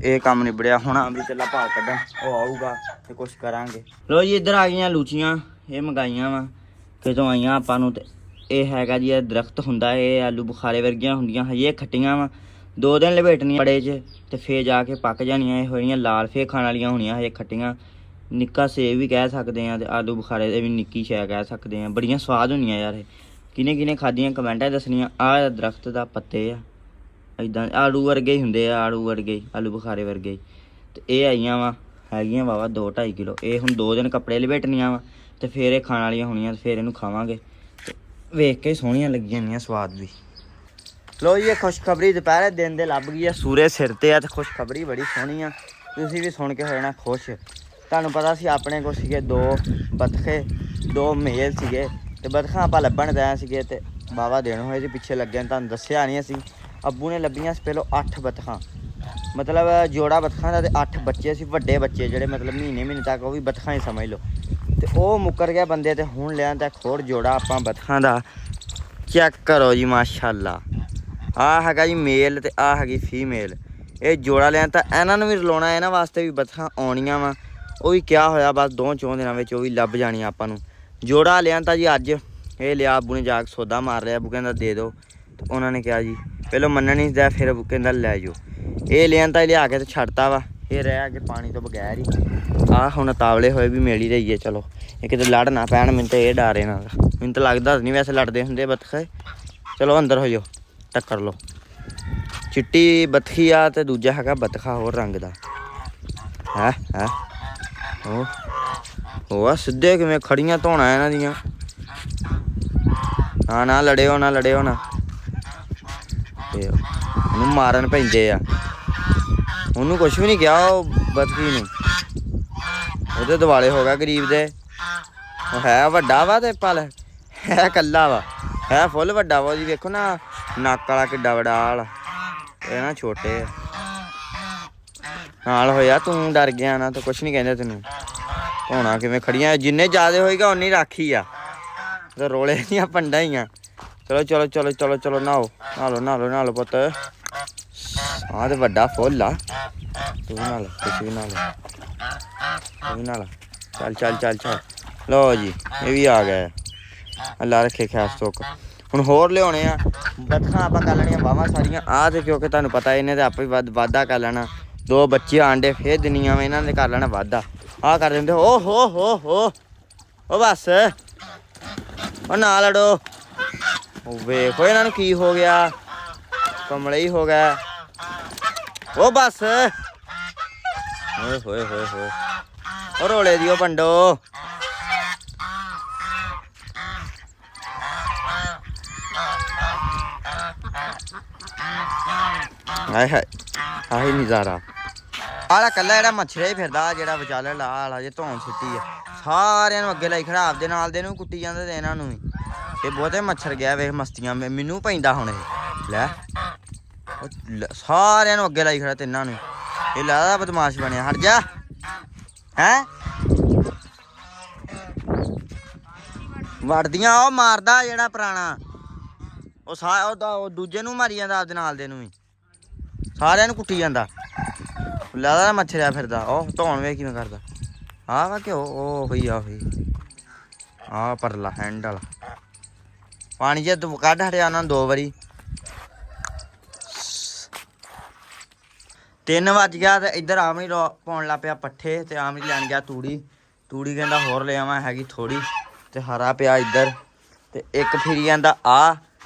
ਇਹ ਕੰਮ ਨਿਬੜਿਆ। ਹੁਣ ਆਮਰੀ ਚੱਲਾ ਭਾਲ ਕੱਢਣ, ਉਹ ਆਊਗਾ ਤੇ ਕੁਛ ਕਰਾਂਗੇ। ਲੋ ਜੀ ਇੱਧਰ ਆ ਗਈਆਂ ਲੂਚੀਆਂ, ਇਹ ਮੰਗਾਈਆਂ ਵਾ ਕਿਤੋਂ ਆਈਆਂ ਆਪਾਂ ਨੂੰ। ਤੇ ਇਹ ਹੈਗਾ ਜੀ, ਇਹ ਦਰਖਤ ਹੁੰਦਾ, ਇਹ ਆਲੂ ਬੁਖਾਰੇ ਵਰਗੀਆਂ ਹੁੰਦੀਆਂ, ਹਜੇ ਖੱਟੀਆਂ ਵਾ, 2 ਦਿਨ ਲਪੇਟਣੀਆਂ ਬੜੇ 'ਚ ਤੇ ਫੇਰ ਜਾ ਕੇ ਪੱਕ ਜਾਣੀਆਂ। ਇਹ ਹੋਣੀਆਂ ਲਾਲ, ਫੇਰ ਖਾਣ ਵਾਲੀਆਂ ਹੋਣੀਆਂ, ਹਜੇ ਖੱਟੀਆਂ। ਨਿੱਕਾ ਸੇਬ ਵੀ ਕਹਿ ਸਕਦੇ ਆ ਤੇ ਆਲੂ ਬੁਖਾਰੇ ਦੇ ਵੀ ਨਿੱਕੀ ਸ਼ੈ ਕਹਿ ਸਕਦੇ ਆ। ਬੜੀਆਂ ਸਵਾਦ ਹੁੰਦੀਆਂ ਯਾਰ ਇਹ। ਕਿਹਨੇ ਖਾਧੀਆਂ ਕਮੈਂਟਾਂ ਦੱਸਣੀਆਂ। ਆਹ ਦਰਖਤ ਦਾ ਪੱਤੇ ਆ, ਇੱਦਾਂ ਆਲੂ ਵਰਗੇ ਹੀ ਹੁੰਦੇ ਆ, ਆਲੂ ਵਰਗੇ ਹੀ, ਆਲੂ ਬੁਖਾਰੇ ਵਰਗੇ ਹੀ। ਤੇ ਇਹ ਆਈਆਂ ਵਾ, ਹੈਗੀਆਂ ਵਾਵਾ 2-2.5 ਕਿਲੋ। ਇਹ ਹੁਣ 2 ਦਿਨ ਕੱਪੜੇ ਲਪੇਟਣੀਆਂ ਵਾ ਤੇ ਫੇਰ ਇਹ ਖਾਣ ਵਾਲੀਆਂ ਹੋਣੀਆਂ ਤੇ ਫੇਰ ਇਹਨੂੰ ਖਾਵਾਂਗੇ। ਤੇ ਵੇਖ ਕੇ ਸੋਹਣੀਆਂ ਲੱਗੀਆਂ ਜਾਂਦੀਆਂ, ਸਵਾਦ ਵੀ। ਲੋ ਜੀ ਇਹ ਖੁਸ਼ਖਬਰੀ ਦੁਪਹਿਰੇ ਦਿਨ ਦੇ ਲੱਭ ਗਈ ਆ, ਸੂਰਜ ਸਿਰ ਤੇ ਆ ਤੇ ਖੁਸ਼ਖਬਰੀ ਬੜੀ ਸੋਹਣੀ ਆ। ਤੁਸੀਂ ਵੀ ਸੁਣ ਕੇ ਹੋ ਜਾਣਾ ਖੁਸ਼। ਤੁਹਾਨੂੰ ਪਤਾ ਸੀ ਆਪਣੇ ਕੋਲ ਸੀਗੇ 2 ਬਤਖੇ, 2 ਮੇਲ ਸੀਗੇ ਤੇ ਬਤਖਾਂ ਆਪਾਂ ਲੱਭਣ ਗਏ ਸੀਗੇ ਤੇ ਵਾਹਵਾ ਦਿਨ ਹੋਏ ਤੇ ਪਿੱਛੇ ਲੱਗੇ, ਤੁਹਾਨੂੰ ਦੱਸਿਆ ਨਹੀਂ ਅਸੀਂ। ਅੱਬੂ ਨੇ ਲੱਭੀਆਂ ਸੀ ਪਹਿਲੋਂ 8 ਬਤਖਾਂ, ਮਤਲਬ ਜੋੜਾ ਬਤਖਾਂ ਦਾ, ਤੇ 8 ਬੱਚੇ ਸੀ, ਵੱਡੇ ਬੱਚੇ ਜਿਹੜੇ ਮਤਲਬ ਮਹੀਨੇ ਤੱਕ, ਉਹ ਵੀ ਬਤਖਾਂ ਹੀ ਸਮਝ ਲਓ। ਤੇ ਉਹ ਮੁੱਕਰ ਗਿਆ ਬੰਦੇ ਤੇ ਹੁਣ ਲਿਆ ਤਾਂ ਇੱਕ ਹੋਰ ਜੋੜਾ ਆਪਾਂ ਬਤਖਾਂ ਦਾ। ਚੈੱਕ ਕਰੋ ਜੀ ਮਾਸ਼ਾਅੱਲਾ, ਆਹ ਹੈਗਾ ਜੀ ਮੇਲ ਤੇ ਆਹ ਹੈਗੀ ਫੀਮੇਲ। ਇਹ ਜੋੜਾ ਲਿਆ ਤਾਂ ਇਹਨਾਂ ਨੂੰ ਵੀ ਰਲਾਉਣਾ, ਇਹਨਾਂ ਵਾਸਤੇ ਵੀ ਬਤਖਾਂ ਆਉਣੀਆਂ ਵਾ। ਉਹ ਵੀ ਕਿਆ ਹੋਇਆ ਬਸ 2-4 ਦਿਨਾਂ ਵਿੱਚ ਉਹ ਵੀ ਲੱਭ ਜਾਣੀਆਂ ਆਪਾਂ ਨੂੰ। ਜੋੜਾ ਲਿਆ ਤਾਂ ਜੀ ਅੱਜ, ਇਹ ਲਿਆ ਅੱਬੂ ਨੇ ਜਾ ਕੇ ਸੌਦਾ ਮਾਰ ਲਿਆ। ਅੱਬੂ ਕਹਿੰਦਾ ਦੇ ਦਿਓ, ਤੇ ਉਹਨਾਂ ਨੇ ਕਿਹਾ ਜੀ ਪਹਿਲਾਂ ਮੰਨਣ ਨਹੀਂ ਦਿਆ, ਫਿਰ ਅੱਬੂ ਕਹਿੰਦਾ ਲੈ ਜਾਓ। ਇਹ ਲਿਆਂਦਾ, ਲਿਆ ਕੇ ਤੇ ਛੱਡਤਾ ਵਾ। ਇਹ ਰਹਿ ਕੇ ਪਾਣੀ ਤੋਂ ਬਗੈਰ ਹੀ। ਆਹ ਹੁਣ ਤਾਵਲੇ ਹੋਏ ਵੀ ਮਿਲ ਹੀ ਰਹੀਏ। ਚਲੋ ਇਹ ਕਿਤੇ ਲੜ ਨਾ ਪੈਣ, ਮੈਨੂੰ ਤਾਂ ਇਹ ਡਰ ਇਹਨਾਂ ਦਾ। ਮੈਨੂੰ ਤਾਂ ਲੱਗਦਾ ਨਹੀਂ ਵੈਸੇ ਲੜਦੇ ਹੁੰਦੇ ਬਤਖੇ। ਚਲੋ ਅੰਦਰ ਹੋ ਜਾਓ, ਟੱਕਰ ਲਓ। ਚਿੱਟੀ ਬਤਖੀ ਆ ਤੇ ਦੂਜਾ ਹੈਗਾ ਬਤਖਾ ਹੋਰ ਰੰਗ ਦਾ ਹੈ। ਉਹ ਆ ਸਿੱਧੇ ਕਿਵੇਂ ਖੜੀਆਂ ਧੋਣਾ ਇਹਨਾਂ ਦੀਆਂ। ਨਾ ਲੜਿਓ ਨਾ ਤੇ ਉਹਨੂੰ ਮਾਰਨ ਪੈਂਦੇ ਆ। ਉਹਨੂੰ ਕੁਛ ਵੀ ਨਹੀਂ ਕਿਹਾ, ਉਹ ਬਤਖੀ ਨੂੰ, ਉਹਦੇ ਦਿਵਾਲੇ ਹੋ ਗਿਆ ਗਰੀਬ ਦੇ। ਉਹ ਹੈ ਵੱਡਾ ਵਾ ਤੇ ਪਲ ਹੈ ਕੱਲਾ ਵਾ, ਹੈ ਫੁੱਲ ਵੱਡਾ ਵਾ। ਉਹਦੀ ਵੇਖੋ ਨਾ ਨੱਕ ਵਾਲਾ ਕਿੱਡਾ ਵੱਡਾ ਵਾਲਾ, ਇਹ ਨਾ ਛੋਟੇ ਆ। ਨਾਲ ਹੋਇਆ ਤੂੰ ਡਰ ਗਿਆ ਨਾ, ਤਾਂ ਕੁਛ ਨਹੀਂ ਕਹਿੰਦੇ ਤੈਨੂੰ। ਧੋਣਾ ਕਿਵੇਂ ਖੜੀਆਂ, ਜਿੰਨੇ ਜ਼ਿਆਦਾ ਹੋਏਗਾ ਓਨੀ ਰਾਖੀ ਆ, ਤੇ ਰੋਲੇ ਦੀਆਂ ਪੰਡਾਂ ਹੀ ਆ। ਚਲੋ ਨਹਾ ਲਓ ਪੁੱਤ। ਆਹ ਤੇ ਵੱਡਾ ਫੁੱਲ ਆ, ਤੂੰ ਵੀ ਨਾਲ, ਤੁਸੀਂ ਵੀ ਨਾਲ, ਚੱਲ। ਲਓ ਜੀ ਇਹ ਵੀ ਆ ਗਿਆ, ਅੱਲਾ ਰੱਖੇ ਖੈਰ ਸੁੱਖ। ਹੁਣ ਹੋਰ ਲਿਆਉਣੇ ਆ ਬਤਖਾਂ, ਆਪਾਂ ਕਰ ਲੈਣੀਆਂ ਵਾਹਵਾਂ ਸਾਰੀਆਂ। ਆਹ ਤੇ ਕਿਉਂਕਿ ਤੁਹਾਨੂੰ ਪਤਾ ਇਹਨੇ ਤਾਂ ਆਪੇ ਵਾਧਾ ਕਰ ਲੈਣਾ। 2 ਬੱਚੇ ਆਂਡੇ ਫੇਰ ਦਿਨੀਆਂ ਵਾ, ਇਹਨਾਂ ਨੇ ਕਰ ਲੈਣਾ ਵਾਧਾ। ਆਹ ਕਰ ਦਿੰਦੇ। ਓ ਹੋ ਉਹ ਬਸ, ਉਹ ਨਾ ਲੜੋ। ਉਹ ਵੇਖੋ ਇਹਨਾਂ ਨੂੰ ਕੀ ਹੋ ਗਿਆ, ਕਮਲੇ ਹੀ ਹੋ ਗਿਆ। ਉਹ ਬਸ ਹੋਏ ਉਹ ਰੋਲੇ ਦੀ ਉਹ ਪੰਡੋ। ਆਹੀ ਨਜ਼ਾਰਾ। ਆਲਾ ਕੱਲਾ ਜਿਹੜਾ ਮੱਛਰੇ ਹੀ ਫਿਰਦਾ, ਜਿਹੜਾ ਵਿਚਾਲੇ ਲਾ ਵਾਲਾ ਜੇ ਧੌਣ ਸਿੱਟੀ ਆ, ਸਾਰਿਆਂ ਨੂੰ ਅੱਗੇ ਲਈ ਖੜਾ, ਆਪਦੇ ਨਾਲ ਦੇ ਨੂੰ ਕੁੱਟੀ ਜਾਂਦੇ ਤੇ ਇਹਨਾਂ ਨੂੰ ਵੀ। ਇਹ ਬਹੁਤੇ ਮੱਛਰ ਗਿਆ ਵੇਖ ਮਸਤੀਆਂ, ਮੈਨੂੰ ਪੈਂਦਾ ਹੁਣ ਇਹ। ਲੈ ਸਾਰਿਆਂ ਨੂੰ ਅੱਗੇ ਲਾਈ ਖੜਾ ਤਿੰਨਾਂ ਨੂੰ। ਇਹ ਲੱਗਦਾ ਬਦਮਾਸ਼ ਬਣਿਆ, ਹਟ ਜਾ। ਹੈਂ ਵੜਦੀਆਂ, ਉਹ ਮਾਰਦਾ ਜਿਹੜਾ ਪੁਰਾਣਾ, ਉਹ ਦੂਜੇ ਨੂੰ ਮਾਰੀ ਜਾਂਦਾ, ਆਪਦੇ ਨਾਲ ਦੇ ਨੂੰ ਵੀ, ਸਾਰਿਆਂ ਨੂੰ ਕੁੱਟੀ ਜਾਂਦਾ। ਲੱਗਦਾ ਮੱਛਰਿਆ ਫਿਰਦਾ। ਉਹ ਧੌਣ ਵੇਖ ਕਿਵੇਂ ਕਰਦਾ। ਆਹ ਵਾ ਘਿਓ, ਉਹ ਹੋਈ ਆਹ ਪਰਲਾ ਹੈਂਡਲ ਪਾਣੀ ਜੇ ਕੱਢ ਹਟਿਆ ਉਹਨਾਂ ਨੂੰ 2 ਵਾਰੀ। 3 ਵੱਜ ਗਿਆ ਤੇ ਇੱਧਰ ਆਮਣੀ ਪਾਉਣ ਲੱਗ ਪਿਆ ਪੱਠੇ, ਤੇ ਆਮਣੀ ਲੈਣ ਗਿਆ ਤੂੜੀ ਕਹਿੰਦਾ ਹੋਰ ਲੈ ਆਵਾਂ, ਹੈਗੀ ਥੋੜੀ। ਤੇ ਹਰਾ ਪਿਆ ਇੱਧਰ, ਤੇ ਇੱਕ ਫਿਰੀ ਜਾਂਦਾ ਆ,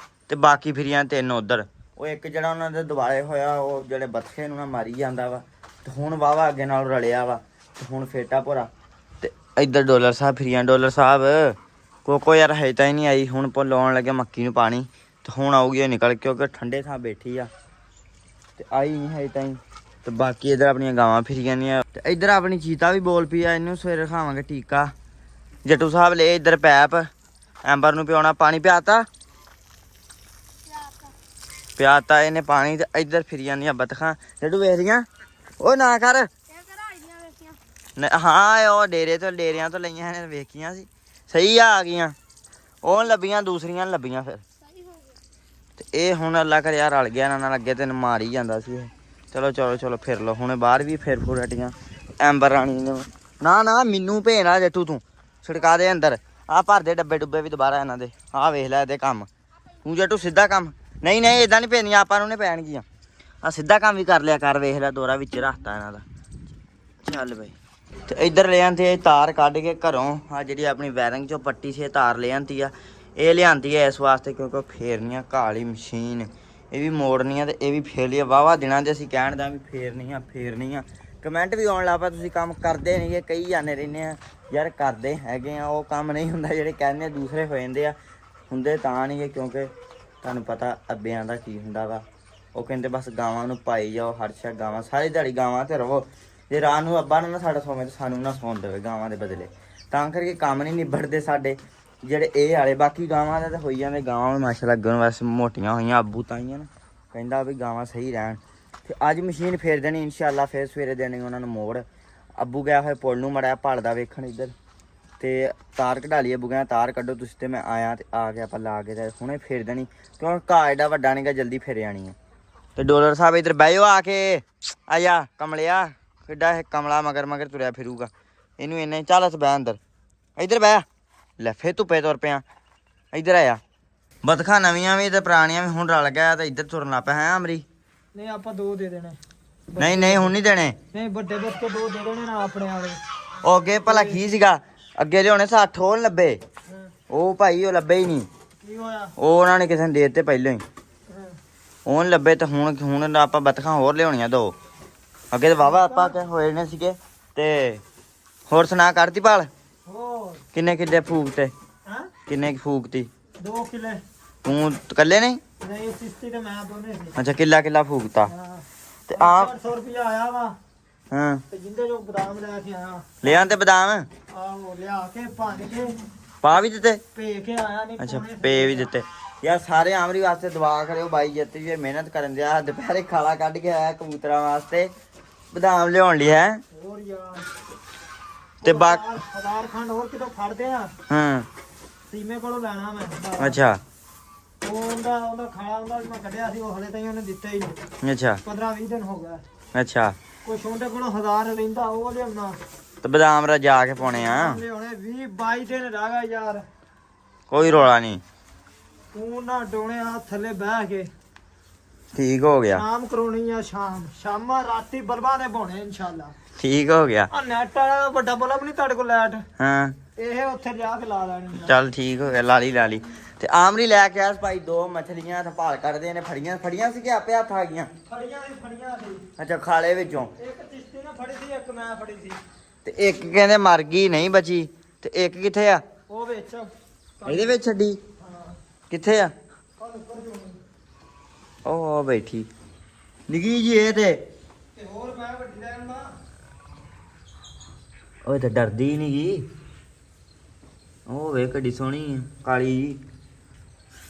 ਤੇ ਬਾਕੀ ਫਿਰੀਆਂ 3 ਉੱਧਰ। ਉਹ ਇੱਕ ਜਿਹੜਾ ਉਹਨਾਂ ਦੇ ਦੁਆਲੇ ਹੋਇਆ, ਉਹ ਜਿਹੜੇ ਬਤਖੇ ਨੂੰ ਨਾ ਮਾਰੀ ਜਾਂਦਾ ਵਾ। ਤੇ ਹੁਣ ਵਾਹਵਾ ਅੱਗੇ ਨਾਲ ਰਲਿਆ ਵਾ, ਤੇ ਹੁਣ ਫੇਟਾ ਭੋਰਾ। ਤੇ ਇੱਧਰ ਡੋਲਰ ਸਾਹਿਬ ਫਿਰੀਆਂ। ਡੋਲਰ ਸਾਹਿਬ ਕੋਕੋ ਯਾਰ ਹਜੇ ਤਾਂ ਹੀ ਨਹੀਂ ਆਈ। ਹੁਣ ਲਾਉਣ ਲੱਗਿਆ ਮੱਕੀ ਨੂੰ ਪਾਣੀ, ਤੇ ਹੁਣ ਆਊਗੀ ਉਹ ਨਿਕਲ, ਕਿਉਂਕਿ ਠੰਡੇ ਥਾਂ ਬੈਠੀ ਆ, ਤੇ ਆਈ ਨਹੀਂ ਹਜੇ ਤਾਂ ਹੀ। ਤੇ ਬਾਕੀ ਇੱਧਰ ਆਪਣੀਆਂ ਗਾਵਾਂ ਫਿਰੀ ਜਾਂਦੀਆਂ, ਤੇ ਇੱਧਰ ਆਪਣੀ ਚੀਤਾ ਵੀ ਬੋਲ ਪਈ ਆ। ਇਹਨੂੰ ਸਵੇਰੇ ਖਾਵਾਂਗੇ ਟੀਕਾ। ਜੱਟੂ ਸਾਹਿਬ ਲੈ ਇੱਧਰ ਪੈਪ, ਐਂਬਰ ਨੂੰ ਪਿਆਉਣਾ। ਪਾਣੀ ਪਿਆਤਾ, ਪਿਆਤਾ ਇਹਨੇ ਪਾਣੀ ਤੇ ਇੱਧਰ ਫਿਰ ਜਾਂਦੀਆਂ ਬਤਖਾਂ ਡੱਡੂ ਵੇਖਦੀਆਂ ਉਹ ਨਾ ਕਰ ਹਾਂ ਉਹ ਡੇਰਿਆਂ ਤੋਂ ਲਈਆਂ ਨੇ ਵੇਖੀਆਂ ਸੀ ਸਹੀ ਆ ਗਈਆਂ ਉਹ ਲੱਭੀਆਂ ਦੂਸਰੀਆਂ ਲੱਭੀਆਂ ਫਿਰ ਤੇ ਇਹ ਹੁਣ ਅੱਲਾ ਕਰਿਆ ਰਲ ਗਿਆ ਇਹਨਾਂ ਨਾਲ ਅੱਗੇ ਤੇ ਮਾਰ ਹੀ ਜਾਂਦਾ ਸੀ ਇਹ ਚਲੋ ਫਿਰ ਲਓ ਹੁਣ ਬਾਹਰ ਵੀ ਫਿਰ ਹਟੀਆਂ ਐਂਬਰ ਰਾਣੀ ਨੇ ਨਾ ਮੈਨੂੰ ਭੇਣਾ ਜੱਟੂ ਤੂੰ ਛਿੜਕਾ ਦੇ ਅੰਦਰ ਆਹ ਭਰ ਦੇ ਡੱਬੇ ਡੁੱਬੇ ਵੀ ਦੁਬਾਰਾ ਇਹਨਾਂ ਦੇ ਆਹ ਵੇਖ ਲੈ ਇਹਦੇ ਕੰਮ ਤੂੰ ਜੱਟੂ ਸਿੱਧਾ ਕੰਮ ਨਹੀਂ ਇਦਾਂ ਨਹੀਂ ਪੈਣੀਆਂ ਆਪਾਂ ਨੂੰ ਨਹੀਂ ਪੈਣਗੀਆਂ ਆ ਸਿੱਧਾ ਕੰਮ ਵੀ ਕਰ ਲਿਆ ਕਰ ਵੇਖ ਲੈ ਦੋਰਾ ਵਿੱਚ ਰੱਖਤਾ ਇਹਨਾਂ ਦਾ ਚੱਲ ਬਈ ਤੇ ਇੱਧਰ ਲੈ ਆਂਦੇ ਤਾਰ ਕੱਢ ਕੇ ਘਰੋਂ ਆ ਜਿਹੜੀ ਆਪਣੀ ਵਾਇਰਿੰਗ ਚੋਂ ਪੱਟੀ ਸੀ ਤਾਰ ਲੈ ਆਂਦੀ ਆ ਇਹ ਲਿਆਂਦੀ ਹੈ ਇਸ ਵਾਸਤੇ ਕਿਉਂਕਿ ਫੇਰਨੀਆਂ ਕਾਲੀ ਮਸ਼ੀਨ ਇਹ ਵੀ ਮੋੜਨੀ ਆ ਤੇ ਇਹ ਵੀ ਫੇਰ ਲਿਆ ਵਾਵਾ ਦਿਨਾਂ ਦੇ ਅਸੀਂ ਕਹਿਣ ਦਾ ਵੀ ਫੇਰਨੀ ਆ ਕਮੈਂਟ ਵੀ ਆਉਣ ਲੱਗ ਪਿਆ ਤੁਸੀਂ ਕੰਮ ਕਰਦੇ ਨਹੀਂ ਕਈ ਜਾਂਦੇ ਰਹਿੰਦੇ ਆ ਯਾਰ ਕਰਦੇ ਹੈਗੇ ਆ ਉਹ ਕੰਮ ਨਹੀਂ ਹੁੰਦਾ ਜਿਹੜੇ ਕਹਿੰਦੇ ਦੂਸਰੇ ਹੋ ਜਾਂਦੇ ਆ ਹੁੰਦੇ ਤਾਂ ਨਹੀਂ ਕਿਉਂਕਿ ਤੁਹਾਨੂੰ ਪਤਾ ਅੱਬਿਆਂ ਦਾ ਕੀ ਹੁੰਦਾ ਵਾ ਉਹ ਕਹਿੰਦੇ ਬਸ ਗਾਵਾਂ ਨੂੰ ਪਾਈ ਜਾਓ ਹਰ ਸ਼ਾ ਗਾਵਾਂ ਸਾਰੀ ਦਿਹਾੜੀ ਗਾਵਾਂ ਤੇ ਰਹੋ ਜੇ ਰਾਤ ਨੂੰ ਅੱਬਾ ਨਾ ਸਾਡਾ ਸੌਵੇਂ ਤੇ ਸਾਨੂੰ ਨਾ ਸੌਣ ਦੇਵੇ ਗਾਵਾਂ ਦੇ ਬਦਲੇ ਤਾਂ ਕਰਕੇ ਕੰਮ ਨਹੀਂ ਨਿਬੜਦੇ ਸਾਡੇ ਜਿਹੜੇ ਇਹ ਵਾਲੇ ਬਾਕੀ ਗਾਵਾਂ ਦਾ ਤਾਂ ਹੋਈ ਜਾਂਦੇ ਗਾਵਾਂ ਵੀ ਮਾਸ਼ਾਅੱਲਾ ਲੱਗਣ ਵੈਸੇ ਮੋਟੀਆਂ ਹੋਈਆਂ ਅੱਬੂ ਤਾਈਆਂ ਨਾ ਕਹਿੰਦਾ ਵੀ ਗਾਵਾਂ ਸਹੀ ਰਹਿਣ ਤੇ ਅੱਜ ਮਸ਼ੀਨ ਫੇਰ ਦੇਣੀ ਇਨਸ਼ਾਅੱਲਾ ਫਿਰ ਸਵੇਰੇ ਦੇਣੀ ਉਹਨਾਂ ਨੂੰ ਮੋੜ ਅੱਬੂ ਗਿਆ ਹੋਇਆ ਪੁੱਲ ਨੂੰ ਮੜਿਆ ਭਾਲਦਾ ਵੇਖਣ ਇੱਧਰ ਤੇ ਤਾਰ ਕਢਾ ਲਈ ਅੱਬੂ ਕਹਿੰਦਾ ਤਾਰ ਕੱਢੋ ਤੁਸੀਂ ਤੇ ਮੈਂ ਆਇਆ ਤੇ ਆ ਕੇ ਆਪਾਂ ਲਾ ਕੇ ਤੇ ਹੁਣੇ ਫੇਰ ਦੇਣੀ ਕਿਉਂਕਿ ਘਾਹ ਏਡਾ ਵੱਡਾ ਨਹੀਂਗਾ ਜਲਦੀ ਫੇਰ ਜਾਣੀ ਹੈ ਤੇ ਡਾਲਰ ਸਾਹਿਬ ਇੱਧਰ ਬਹਿ ਜਾਓ ਆ ਕੇ ਆ ਜਾ ਕਮਲਿਆ ਕਿੱਡਾ ਇਹ ਕਮਲਾ ਮਗਰ ਤੁਰਿਆ ਫਿਰੂਗਾ ਇਹਨੂੰ ਇੰਨਾ ਚੱਲ ਅਸ ਬਹਿ ਅੰਦਰ ਇੱਧਰ ਬਹਿ ਲੈ ਫੇਰ ਧੁੱਪੇ ਤੁਰ ਪਿਆ ਇੱਧਰ ਆਇਆ ਬਤਖਾਂ ਨਵੀਆਂ ਵੀ ਤੇ ਪੁਰਾਣੀਆਂ ਵੀ ਹੁਣ ਰਲ ਗਿਆ ਤੇ ਇੱਧਰ ਤੁਰਨ ਲੱਗ ਪਿਆ ਹੈ ਅਮਰੀ ਨਹੀਂ ਆਪਾਂ 2 ਦੇ ਦੇਣੇ ਨਹੀਂ ਹੁਣ ਨਹੀਂ ਦੇਣੇ ਨਹੀਂ ਵੱਡੇ ਬੱਚੇ 2 ਦੇ ਦੇਣੇ ਨਾ ਆਪਣੇ ਵਾਲੇ ਉਹ ਅੱਗੇ ਭਲਾ ਕੀ ਸੀਗਾ ਅੱਗੇ ਲਿਆਉਣੇ 60 ਉਹ ਲੱਭੇ ਉਹ ਭਾਈ ਉਹ ਲੱਭੇ ਹੀ ਨਹੀਂ ਕੀ ਹੋਇਆ ਉਹ ਉਹਨਾਂ ਨੇ ਕਿਸੇ ਨੇ ਦੇ ਦਿੱਤੇ ਪਹਿਲਾਂ ਹੀ ਉਹ ਨੀ ਲੱਭੇ ਤੇ ਹੁਣ ਆਪਾਂ ਬਤਖਾਂ ਹੋਰ ਲਿਆਉਣੀਆਂ 2 ਅੱਗੇ ਤੇ ਵਾਵਾ ਆਪਾਂ ਹੋਏ ਨੇ ਸੀਗੇ ਤੇ ਹੋਰ ਸੁਣਾ ਕਰਤੀ ਭਾਲ ਹੋਰ ਕਿੰਨੇ ਕਿੱਲੇ ਫੂਕਤੇ ਹਾਂ ਕਿੰਨੇ ਫੂਕਤੀ 2 ਕਿੱਲੇ ਤੂੰ ਇਕੱਲੇ ਨਹੀਂ ਨਹੀਂ ਸਿਸਤੀ ਤੇ ਮੈਂ ਦੋਨੇ ਸੀ ਅੱਛਾ ਕਿੱਲਾ ਫੂਕਤਾ ਹਾਂ ਤੇ ਆ 800 ਰੁਪਇਆ ਆਇਆ ਵਾ ਹਾਂ ਤੇ ਜਿੰਦੇ ਜੋ ਬਦਾਮ ਲੈ ਕੇ ਆਇਆ ਲੈ ਆਂਦੇ ਬਦਾਮ ਆਹੋ ਲਿਆ ਕੇ ਭੰਨ ਕੇ ਪਾ ਵੀ ਦਿੱਤੇ ਭੇ ਕੇ ਆਇਆ ਨਹੀਂ ਅੱਛਾ ਪੇ ਵੀ ਦਿੱਤੇ ਯਾਰ ਸਾਰੇ ਆਮਰੀ ਵਾਸਤੇ ਦੁਆ ਕਰਿਓ ਬਾਈ ਜਿੱਤ ਵੀ ਮਿਹਨਤ ਕਰਨ ਦਿਆ ਦੁਪਹਿਰੇ ਖਾਲਾ ਕੱਢ ਕੇ ਆਇਆ ਕਬੂਤਰਾਂ ਵਾਸਤੇ ਬਦਾਮ ਲਿਆਉਣ ਲਈ ਹੈ ਹੋਰ ਯਾਰ ਤੇ ਹਜ਼ਾਰ ਖੰਡ ਹੋਰ ਕਿਤੋਂ ਫੜਦੇ ਆ ਹਾਂ ਸੀਮੇ ਕੋਲੋਂ ਲੈਣਾ ਮੈਂ ਅੱਛਾ ਉਹਦਾ ਖਾਲਾ ਉਹਦਾ ਮੈਂ ਕੱਢਿਆ ਸੀ ਉਹ ਹਲੇ ਤਾਈਂ ਉਹਨੇ ਦਿੱਤਾ ਹੀ ਨਹੀਂ ਅੱਛਾ 15-20 ਦਿਨ ਹੋ ਗਿਆ ਅੱਛਾ ਕੋਈ ਛੋਟੇ ਕੋਲੋਂ 1000 ਲੈਂਦਾ ਉਹ ਲਿਆਉਣਾ ਤੇ ਬਦਾਮ ਰਜਾ ਕੇ ਪਾਉਣੇ ਆ ਲਿਆਉਣੇ 20-22 ਦਿਨ ਰਹਿ ਗਏ ਯਾਰ ਕੋਈ ਰੋਲਾ ਨਹੀਂ ਤੂੰ ਨਾ ਡੋਣੇ ਆ ਥੱਲੇ ਬਹਿ ਕੇ ਠੀਕ ਹੋ ਗਿਆ ਸ਼ਾਮ ਕਰਾਉਣੀ ਆ ਸ਼ਾਮਾਂ ਰਾਤੀ ਬਲਬਾਂ ਦੇ ਪਾਉਣੇ ਇਨਸ਼ਾਅੱਲਾ ਠੀਕ ਹੋ ਗਿਆ ਆ ਨੈਟ ਵਾਲਾ ਵੱਡਾ ਬਲਬ ਨਹੀਂ ਤੁਹਾਡੇ ਕੋਲ ਲਾਈਟ ਹਾਂ ਇਹ ਉੱਥੇ ਜਾ ਕੇ ਲਾ ਲੈਣੀ ਚੱਲ ਠੀਕ ਹੋ ਗਿਆ ਲਾਲੀ ਤੇ ਆਮਰੀ ਲੈ ਕੇ ਆਇਆ ਭਾਈ 2 ਮਛਲੀਆਂ ਤੇ ਭਾਲ ਕੱਢਦੇ ਨੇ ਫੜੀਆਂ ਸੀ ਕਿ ਆਪੇ ਹੱਥ ਆ ਗਈਆਂ ਫੜੀਆਂ ਸੀ ਅੱਛਾ ਖਾਲੇ ਵਿੱਚੋਂ ਇੱਕ ਚਿਸ਼ਤੀ ਨੇ ਫੜੀ ਸੀ ਇੱਕ ਮੈਂ ਫੜੀ ਸੀ ਤੇ ਇੱਕ ਕਹਿੰਦੇ ਮਰ ਗਈ ਨਹੀਂ ਬਚੀ ਤੇ ਇੱਕ ਕਿੱਥੇ ਆ ਉਹ ਵਿੱਚ ਇਹਦੇ ਵਿੱਚ ਛੱਡੀ ਹਾਂ ਕਿੱਥੇ ਆ ਕੱਲ ਉੱਪਰ ਜੋ ਉਹ ਬੈਠੀ ਨਿੱਕੀ ਜੀ ਇਹ ਤੇ ਹੋਰ ਮੈਂ ਵੱਡੀ ਲੈ ਆਉਂਦਾ ਉਹ ਤੇ ਡਰਦੀ ਨਹੀਂ ਗਈ ਉਹ ਵੇ ਕਿੱਡੀ ਸੋਹਣੀ ਆ ਕਾਲੀ ਜੀ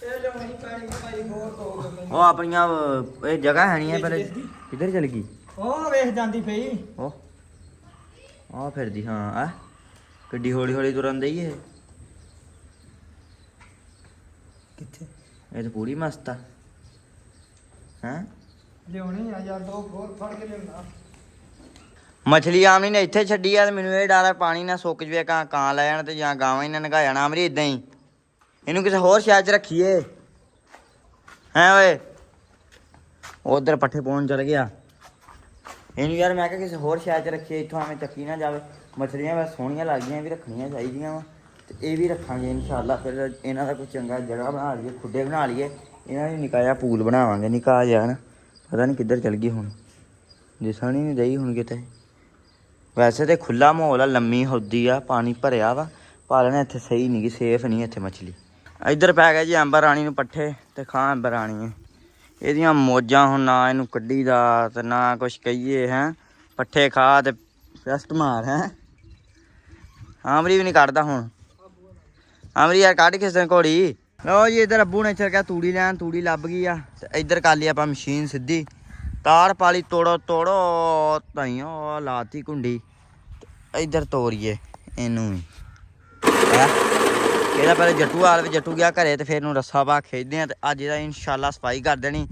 ਇਹ ਜੋ ਨਹੀਂ ਪੈਣੀ ਭਾਈ ਹੋਰ ਦੋ ਉਹ ਆਪਣੀਆਂ ਇਹ ਜਗ੍ਹਾ ਹੈ ਨਹੀਂ ਹੈ ਪਰ ਕਿੱਧਰ ਚਲ ਗਈ ਉਹ ਵੇਖ ਜਾਂਦੀ ਪਈ ਉਹ ਆ ਫਿਰਦੀ ਹਾਂ ਆ ਕਿੱਡੀ ਹੌਲੀ ਤੁਰਨ ਦਈ ਇਹ ਕਿੱਥੇ ਇਹ ਤਾਂ ਪੂਰੀ ਮਸਤ ਆ ਹੈਂ ਲਿਆਉਣੀ ਆ ਯਾਰ 2 ਹੋਰ ਫੜ ਕੇ ਲਿਆਉਣਾ ਮਛਲੀ ਆਮਨੀ ਨੇ ਇੱਥੇ ਛੱਡੀ ਆ ਤੇ ਮੈਨੂੰ ਇਹ ਡਰ ਆ ਪਾਣੀ ਨਾ ਸੁੱਕ ਜਵੇ ਕਾਂ ਲੈ ਜਾਣ ਤੇ ਜਾਂ ਗਾਵਾਂ ਹੀ ਨਾ ਨਗਾ ਜਾਣਾ ਅਮਰੀ ਇਦਾਂ ਹੀ ਇਹਨੂੰ ਕਿਸੇ ਹੋਰ ਸ਼ਾਇਦ ਚ ਰੱਖੀਏ ਹੈ ਓਏ ਉਧਰ ਪੱਠੇ ਪਾਉਣ ਚਲ ਗਿਆ ਇਹਨੂੰ ਯਾਰ ਮੈਂ ਕਿਹਾ ਕਿਸੇ ਹੋਰ ਸ਼ਾਇਦ ਚ ਰੱਖੀਏ ਇੱਥੋਂ ਐਵੇਂ ਚੱਕੀ ਨਾ ਜਾਵੇ ਮਛਲੀਆਂ ਵੈਸੇ ਸੋਹਣੀਆਂ ਲੱਗਦੀਆਂ ਵੀ ਰੱਖਣੀਆਂ ਚਾਹੀਦੀਆਂ ਵਾ ਤੇ ਇਹ ਵੀ ਰੱਖਾਂਗੇ ਇਨਸ਼ਾਅੱਲਾ ਫਿਰ ਇਹਨਾਂ ਦਾ ਕੋਈ ਚੰਗਾ ਜਗ੍ਹਾ ਬਣਾ ਲਈਏ ਖੁੱਡੇ ਬਣਾ ਲਈਏ ਇਹਨਾਂ ਨੂੰ ਨਿੱਕਾ ਜਿਹਾ ਪੂਲ ਬਣਾਵਾਂਗੇ ਨਿੱਕਾ ਜਿਹਾ ਨਾ ਪਤਾ ਨਹੀਂ ਕਿੱਧਰ ਚਲ ਗਈ ਹੁਣ ਦਿਸਣ ਹੀ ਨਹੀਂ ਦਈ ਹੁਣ ਕਿਤੇ ਵੈਸੇ ਤੇ ਖੁੱਲਾ ਮਾਹੌਲ ਆ ਲੰਮੀ ਹੁੰਦੀ ਆ ਪਾਣੀ ਭਰਿਆ ਵਾ ਪਾਲਣਾ ਇੱਥੇ ਸਹੀ ਨਹੀਂ ਗੀ ਸੇਫ ਨਹੀਂ ਇੱਥੇ ਮਛਲੀ ਇੱਧਰ ਪੈ ਗਿਆ ਜੀ ਅੰਬਰ ਰਾਣੀ ਨੂੰ ਪੱਠੇ ਤੇ ਖਾਂ ਅੰਬਰ ਰਾਣੀ ਇਹਦੀਆਂ ਮੌਜਾਂ ਹੁਣ ਨਾ ਇਹਨੂੰ ਕੱਢੀ ਦਾ ਤੇ ਨਾ ਕੁਛ ਕਹੀਏ ਹੈ ਪੱਠੇ ਖਾ ਤੇ ਰੈਸਟ ਮਾਰ ਹੈ ਆਮਰੀ ਵੀ ਨਹੀਂ ਕੱਢਦਾ ਹੁਣ ਆਮਰੀ ਯਾਰ ਕੱਢ ਕਿਸੇ ਦਿਨ ਘੋੜੀ ਲਓ ਜੀ ਇੱਧਰ ਅੱਬੂ ਨੇ ਚੱਲ ਗਿਆ ਤੂੜੀ ਲੈਣ, ਤੂੜੀ ਲੱਭ ਗਈ ਆ ਤੇ ਇੱਧਰ ਕਰ ਲਈ ਆਪਾਂ ਮਸ਼ੀਨ ਸਿੱਧੀ, ਤਾਰ ਪਾਲੀ ਤੋੜੋ ਤਾਈਓ ਲਾਤੀ ਕੁੰਡੀ ਤੇ ਇੱਧਰ ਤੋਰੀਏ ਇਹਨੂੰ ਵੀ ਇਹਦਾ ਪਹਿਲੇ ਜੱਟੂ ਹਾਲ ਵਿੱਚ ਜੱਟੂ ਗਿਆ ਘਰੇ ਤੇ ਫਿਰ ਨੂੰ ਰੱਸਾ ਪਾ ਖਿੱਚਦੇ ਆ ਤੇ ਅੱਜ ਇਹਦਾ ਇਨਸ਼ਾਅੱਲਾ ਸਫਾਈ ਕਰ ਦੇਣੀ।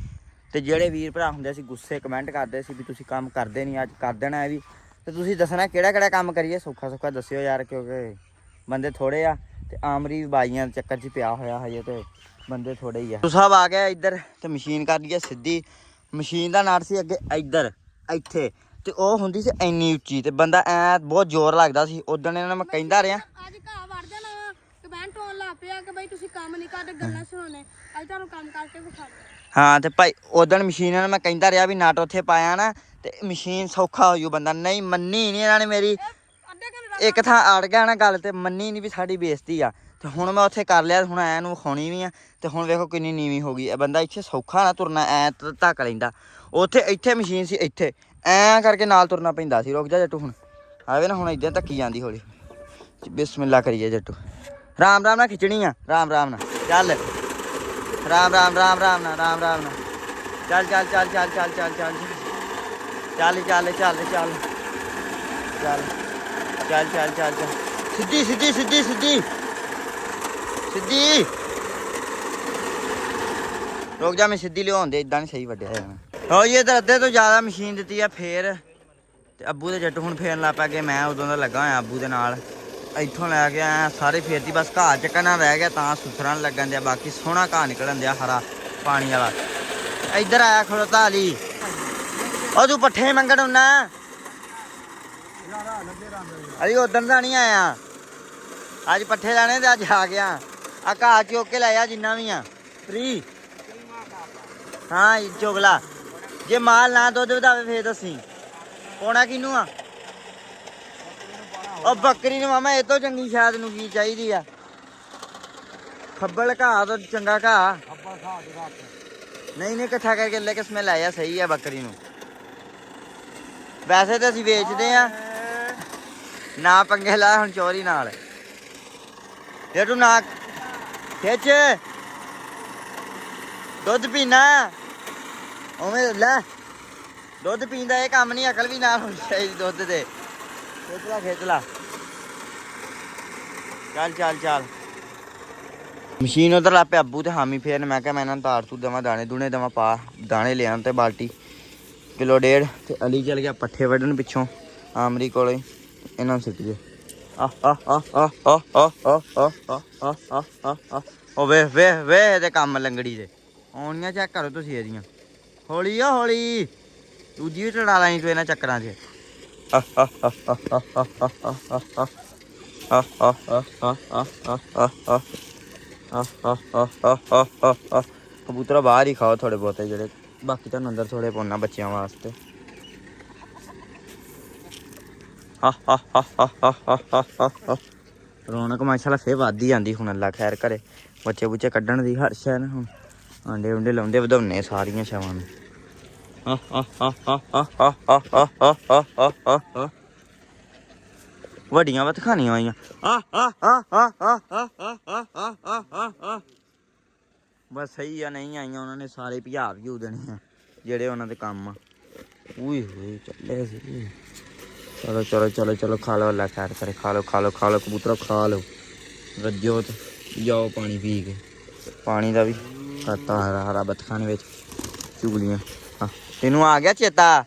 ਤੇ ਜਿਹੜੇ ਵੀਰ ਭਰਾ ਹੁੰਦੇ ਸੀ ਗੁੱਸੇ ਕਮੈਂਟ ਕਰਦੇ ਸੀ ਵੀ ਤੁਸੀਂ ਕੰਮ ਕਰਦੇ ਨਹੀਂ, ਅੱਜ ਕਰ ਦੇਣਾ ਇਹ ਵੀ। ਤੇ ਤੁਸੀਂ ਦੱਸਣਾ ਕਿਹੜਾ ਕੰਮ ਕਰੀਏ, ਸੌਖਾ ਦੱਸਿਓ ਯਾਰ, ਕਿਉਂਕਿ ਬੰਦੇ ਥੋੜੇ ਆ ਤੇ ਆਮਰੀ ਬਾਈਆਂ ਦੇ ਚੱਕਰ 'ਚ ਪਿਆ ਹੋਇਆ ਹਜੇ ਤੇ ਬੰਦੇ ਥੋੜੇ ਹੀ ਆ। ਤੂੰ ਸਾਹਿਬ ਆ ਗਿਆ ਇੱਧਰ ਤੇ ਮਸ਼ੀਨ ਕਰ ਲਈ ਸਿੱਧੀ। ਮਸ਼ੀਨ ਦਾ ਨਾਟ ਸੀ ਅੱਗੇ ਇੱਧਰ ਇੱਥੇ ਤੇ ਉਹ ਹੁੰਦੀ ਸੀ ਇੰਨੀ ਉੱਚੀ ਤੇ ਬੰਦਾ ਐ ਬਹੁਤ ਜ਼ੋਰ ਲੱਗਦਾ ਸੀ। ਉਦੋਂ ਇਹਨਾਂ ਨੂੰ ਮੈਂ ਕਹਿੰਦਾ ਰਿਹਾ ਅੱਜ ਘਾਹ ਵੜ ਜਾਣਾ ਵਾ, ਕਮੈਂਟ ਹੋਣ ਲੱਗ ਪਿਆ ਕਿ ਬਈ ਤੁਸੀਂ ਕੰਮ ਨਹੀਂ ਕਰਦੇ, ਗੱਲਾਂ ਸੁਣਾਉਣੇ। ਅੱਜ ਤੁਹਾਨੂੰ ਕੰਮ ਕਰਕੇ ਵਿਖਾ ਹਾਂ। ਤੇ ਭਾਈ ਉਦੋਂ ਮਸ਼ੀਨ ਨਾਲ ਮੈਂ ਕਹਿੰਦਾ ਰਿਹਾ ਵੀ ਨਟ ਉੱਥੇ ਪਾਇਆ ਨਾ ਤੇ ਮਸ਼ੀਨ ਸੌਖਾ ਹੋ ਜੂ। ਬੰਦਾ ਨਹੀਂ ਮੰਨੀ ਨਹੀਂ ਇਹਨਾਂ ਨੇ ਮੇਰੀ, ਇੱਕ ਥਾਂ ਅੜ ਗਿਆ ਨਾ ਗੱਲ ਤੇ ਮੰਨੀ ਨਹੀਂ ਵੀ ਸਾਡੀ ਬੇਇੱਜ਼ਤੀ ਆ। ਤੇ ਹੁਣ ਮੈਂ ਉੱਥੇ ਕਰ ਲਿਆ, ਹੁਣ ਐ ਨੂੰ ਵਿਖਾਉਣੀ ਵੀ ਆ। ਤੇ ਹੁਣ ਵੇਖੋ ਕਿੰਨੀ ਨੀਵੀਂ ਹੋ ਗਈ। ਬੰਦਾ ਇੱਥੇ ਸੌਖਾ ਨਾ ਤੁਰਨਾ, ਐ ਧੱਕ ਲੈਂਦਾ। ਉੱਥੇ ਇੱਥੇ ਮਸ਼ੀਨ ਸੀ, ਇੱਥੇ ਐਂ ਕਰਕੇ ਨਾਲ ਤੁਰਨਾ ਪੈਂਦਾ ਸੀ। ਰੁਕ ਜਾ ਜੱਟੂ, ਹੁਣ ਆਵੇ ਨਾ, ਹੁਣ ਇੱਦਾਂ ਧੱਕੀ ਜਾਂਦੀ ਹੌਲੀ। ਬਿਸਮਿਲ੍ਲਾ ਕਰੀਏ ਜੱਟੂ, ਰਾਮ ਨਾਲ ਖਿੱਚਣੀ ਆ, ਰਾਮ ਨਾਲ ਚੱਲ, ਰਾਮ ਨਾਲ, ਰਾਮ ਨਾਲ ਚੱਲ ਸਿੱਧੀ ਰੁਕ ਜਾ, ਮੈਂ ਸਿੱਧੀ ਲਿਆਉਣ ਦੇ, ਇਦਾਂ ਨਹੀਂ ਸਹੀ ਵੱਢਿਆ ਜਾਣਾ। ਹੋ ਜੀ ਇੱਧਰ ਅੱਧੇ ਤੋਂ ਜ਼ਿਆਦਾ ਮਸ਼ੀਨ ਦਿੱਤੀ ਆ ਫੇਰ ਤੇ ਅੱਬੂ ਦੇ ਜੱਟ ਹੁਣ ਫੇਰਨ ਲੱਗ ਪਿਆ। ਕਿ ਮੈਂ ਉਦੋਂ ਦਾ ਲੱਗਾ ਹੋਇਆ ਅੱਬੂ ਦੇ ਨਾਲ, ਇੱਥੋਂ ਲੈ ਕੇ ਆਇਆ ਸਾਰੇ ਫੇਰਤੀ। ਬਸ ਘਾਹ ਚੱਕਣਾ ਰਹਿ ਗਿਆ ਤਾਂ ਸੁਥਰਨ ਲੱਗਣ ਦਿਆ, ਬਾਕੀ ਸੋਹਣਾ ਘਾਹ ਨਿਕਲਣ ਦਿਆ ਹਰਾ ਪਾਣੀ ਵਾਲਾ। ਇੱਧਰ ਆਇਆ ਖਲੋਤਾ ਅਲੀ, ਉਹ ਤੂੰ ਪੱਠੇ ਮੰਗਣ ਹੁੰਨਾ ਅਲੀ? ਉਦੋਂ ਦਾ ਨਹੀਂ ਆਇਆ, ਅੱਜ ਪੱਠੇ ਲੈਣੇ ਤੇ ਅੱਜ ਆ ਗਿਆ। ਆ ਘਾਹ ਚੁੱਕ ਕੇ ਲੈ ਆ ਜਿੰਨਾ ਵੀ ਆ ਫਰੀ। ਹਾਂ ਚੁਗਲਾ, ਜੇ ਮਾਲ ਨਾ ਦੁੱਧ ਵਧਾਵੇ ਫੇਰ ਦੱਸੀ ਪਾਉਣਾ ਕਿਹਨੂੰ ਆ? ਉਹ ਬੱਕਰੀ ਨੂੰ ਮਾਮਾ ਇਹ ਤੋਂ ਚੰਗੀ ਸ਼ਾਇਦ ਨੂੰ ਕੀ ਚਾਹੀਦੀ ਆ? ਖੱਬਲ ਘਾਹ ਤੋਂ ਚੰਗਾ ਘਾਹ ਨਹੀਂ ਇਕੱਠਾ ਕਰਕੇ ਲੈ ਕੇ ਸਮੈਲ ਆਇਆ ਸਹੀ ਆ ਬੱਕਰੀ ਨੂੰ। ਵੈਸੇ ਤਾਂ ਅਸੀਂ ਵੇਚਦੇ ਆ ਨਾ, ਪੰਗੇ ਲਾ ਹੁਣ ਚੋਰੀ ਨਾਲ। ਜੇ ਤੂੰ ਨਾ ਖਿੱਚ ਦੁੱਧ ਪੀਣਾ ਉਵੇਂ ਲੈ, ਦੁੱਧ ਪੀਂਦਾ ਇਹ ਕੰਮ ਨਹੀਂ, ਅਕਲ ਵੀ ਨਾਲ ਹੋਣੀ ਚਾਹੀਦੀ ਦੁੱਧ ਦੇ। ਖਿੱਚ ਲਾ ਚੱਲ। ਮਸ਼ੀਨ ਉਧਰ ਲਾ ਪਿਆ ਅੱਬੂ ਤੇ ਹਾਮੀ ਫੇਰ ਮੈਂ ਕਿਹਾ ਮੈਂ ਇਹਨਾਂ ਨੂੰ ਤਾਰ ਤੂੰ ਦੇਵਾਂ, ਦਾਣੇ ਦੂਣੇ ਦੇਵਾਂ, ਪਾ ਦਾਣੇ ਲਿਆਉਣ ਤੇ ਬਾਲਟੀ 1.5 ਕਿਲੋ। ਤੇ ਅਲੀ ਚੱਲ ਗਿਆ ਪੱਠੇ ਵੱਢਣ ਪਿੱਛੋਂ ਆਮਰੀ ਕੋਲੇ, ਇਹਨਾਂ ਨੂੰ ਸਿੱਟ ਜੇ। ਉਹ ਵੇ ਇਹਦੇ ਕੰਮ ਲੰਗੜੀ ਦੇ ਆਉਣੀਆਂ, ਚੈੱਕ ਕਰੋ ਤੁਸੀਂ ਇਹਦੀਆਂ। ਹੌਲੀ ਦੂਜੀ ਵੀ ਟੜਾ ਲਾਈ ਤੂੰ ਇਹਨਾਂ ਚੱਕਰਾਂ 'ਚ। ਕਬੂਤਰ ਬਾਹਰ ਹੀ ਖਾਓ ਥੋੜੇ ਬਹੁਤੇ, ਜਿਹੜੇ ਬਾਕੀ ਤੁਹਾਨੂੰ ਅੰਦਰ ਥੋੜੇ ਪਾਉਣਾ ਬੱਚਿਆਂ ਵਾਸਤੇ। ਰੌਣਕ ਮਾਸ਼ਾਅੱਲਾ ਫੇਰ ਵੱਧ ਹੀ ਜਾਂਦੀ ਹੁਣ, ਅੱਲਾ ਖੈਰ ਕਰੇ। ਬੱਚੇ ਬੁੱਚੇ ਕੱਢਣ ਦੀ ਹਰ ਸ਼ੈ ਨਾ, ਹੁਣ ਆਂਡੇ ਉਂਡੇ ਲਾਉਂਦੇ ਵਧਾਉਣੇ ਸਾਰੀਆਂ ਛਾਵਾਂ ਨੂੰ। ਵੱਡੀਆਂ ਬਤਖਾਨੀਆਂ ਆਈਆਂ। ਬਸ ਸਹੀ ਆ, ਨਹੀਂ ਆਈਆਂ ਉਹਨਾਂ ਨੇ ਸਾਰੇ ਭਜਾ ਭਜੂ ਦੇਣੇ ਆ ਜਿਹੜੇ ਉਹਨਾਂ ਦੇ ਕੰਮ ਆ। ਹੋਏ ਚੱਲੇ ਸੀ। ਚਲੋ ਖਾ ਲਓ, ਅੱਲਾ ਖੈਰ ਕਰੇ। ਖਾ ਲਓ ਕਬੂਤਰ, ਖਾ ਲਓ, ਰੱਜੋ ਤੇ ਜਾਓ ਪਾਣੀ ਪੀ ਕੇ। ਪਾਣੀ ਦਾ ਵੀ ਕਰਤਾ ਹਰਾ ਬਤਖਾਨੇ ਵਿੱਚ ਚੁਗਲੀਆਂ। ਤੈਨੂੰ ਆ ਗਿਆ ਚੇਤਾ?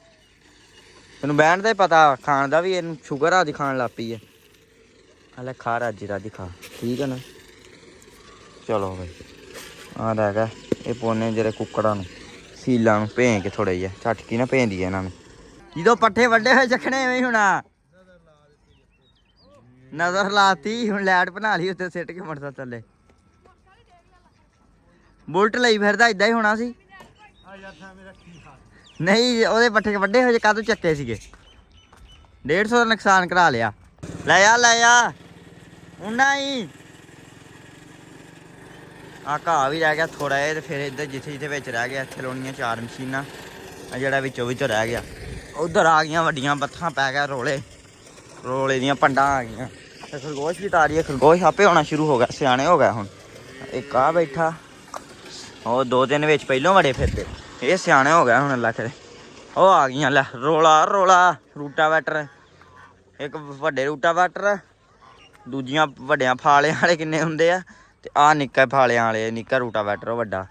ਤੈਨੂੰ ਬਹਿਣ ਦਾ ਹੀ ਪਤਾ, ਖਾਣ ਦਾ ਵੀ। ਇਹਨੂੰ ਸ਼ੂਗਰ ਆ ਦੀ ਖਾਣ ਲੱਗ ਪਈ ਹੈ। ਹਲੇ ਖਾ ਰਾਜੀ ਖਾ, ਠੀਕ ਹੈ ਨਾ? ਚਲੋ ਬਈ ਆ ਰਹਿ ਗਿਆ ਇਹ ਪੋਨੇ ਜਿਹੜੇ ਕੁੱਕੜਾਂ ਨੂੰ, ਸੀਲਾਂ ਨੂੰ ਭੇਂ ਕੇ ਥੋੜਾ ਜਿਹਾ ਝਟਕੀ ਨਾ ਭੇਂਦੀ ਹੈ ਇਹਨਾਂ ਨੂੰ। ਜਦੋਂ ਪੱਠੇ ਵੱਡੇ ਹੋਏ ਚੱਕਣੇ ਐਵੇਂ ਹੋਣਾ। ਨਜ਼ਰ ਲਾਤੀ, ਹੁਣ ਲਾਈਟ ਬਣਾ ਲਈ ਉੱਤੇ ਸਿੱਟ ਕੇ ਮੋਟਰਸਾਈਕਲ ਥੱਲੇ। ਬੁਲਟ ਲਈ ਫਿਰਦਾ, ਏਦਾਂ ਹੀ ਹੋਣਾ ਸੀ। ਨਹੀਂ ਉਹਦੇ ਪੱਠੇ ਵੱਡੇ ਹੋਏ ਕਾਹਤੋਂ ਚੱਕੇ ਸੀਗੇ? 150 ਦਾ ਨੁਕਸਾਨ ਕਰਾ ਲਿਆ। ਲੈ ਆ ਉਹਨਾਂ ਹੀ ਆ ਘਾਹ ਵੀ ਰਹਿ ਗਿਆ ਥੋੜਾ ਜਿਹਾ। ਤੇ ਫਿਰ ਇੱਧਰ ਜਿੱਥੇ ਵਿੱਚ ਰਹਿ ਗਿਆ ਇੱਥੇ ਲਾਉਣੀਆਂ 4 ਮਸ਼ੀਨਾਂ। ਆ ਜਿਹੜਾ ਵਿੱਚੋਂ ਰਹਿ ਗਿਆ, ਉਧਰ ਆ ਗਈਆਂ ਵੱਡੀਆਂ ਬੱਥਾਂ, ਪੈ ਗਿਆ ਰੋਲੇ ਦੀਆਂ ਪੰਡਾਂ ਆ ਗਈਆਂ। ਤੇ ਖਰਗੋਸ਼ ਵੀ ਤਾਰੀ ਹੈ, ਖਰਗੋਸ਼ ਆਪੇ ਹੋਣਾ ਸ਼ੁਰੂ ਹੋ ਗਿਆ, ਸਿਆਣੇ ਹੋ ਗਿਆ ਹੁਣ। ਇੱਕ ਆ ਬੈਠਾ, ਉਹ 2-3 ਵਿੱਚ ਪਹਿਲੋਂ ਵੜੇ ਫਿਰਦੇ, ਇਹ ਸਿਆਣੇ ਹੋ ਗਏ ਹੁਣ ਅੱਲਾ ਕਰੇ। ਉਹ ਆ ਗਈਆਂ ਲੈ, ਰੋਲਾ ਰੂਟਾਵੈਟਰ, ਇੱਕ ਵੱਡੇ ਰੂਟਾਵੈਟਰ, ਦੂਜੀਆਂ ਵੱਡਿਆਂ ਫਾਲਿਆਂ ਵਾਲੇ ਕਿੰਨੇ ਹੁੰਦੇ ਆ, ਤੇ ਆਹ ਨਿੱਕਾ ਫਾਲਿਆਂ ਵਾਲੇ, ਨਿੱਕਾ ਰੂਟਾਵੈਟਰ ਉਹ ਵੱਡਾ।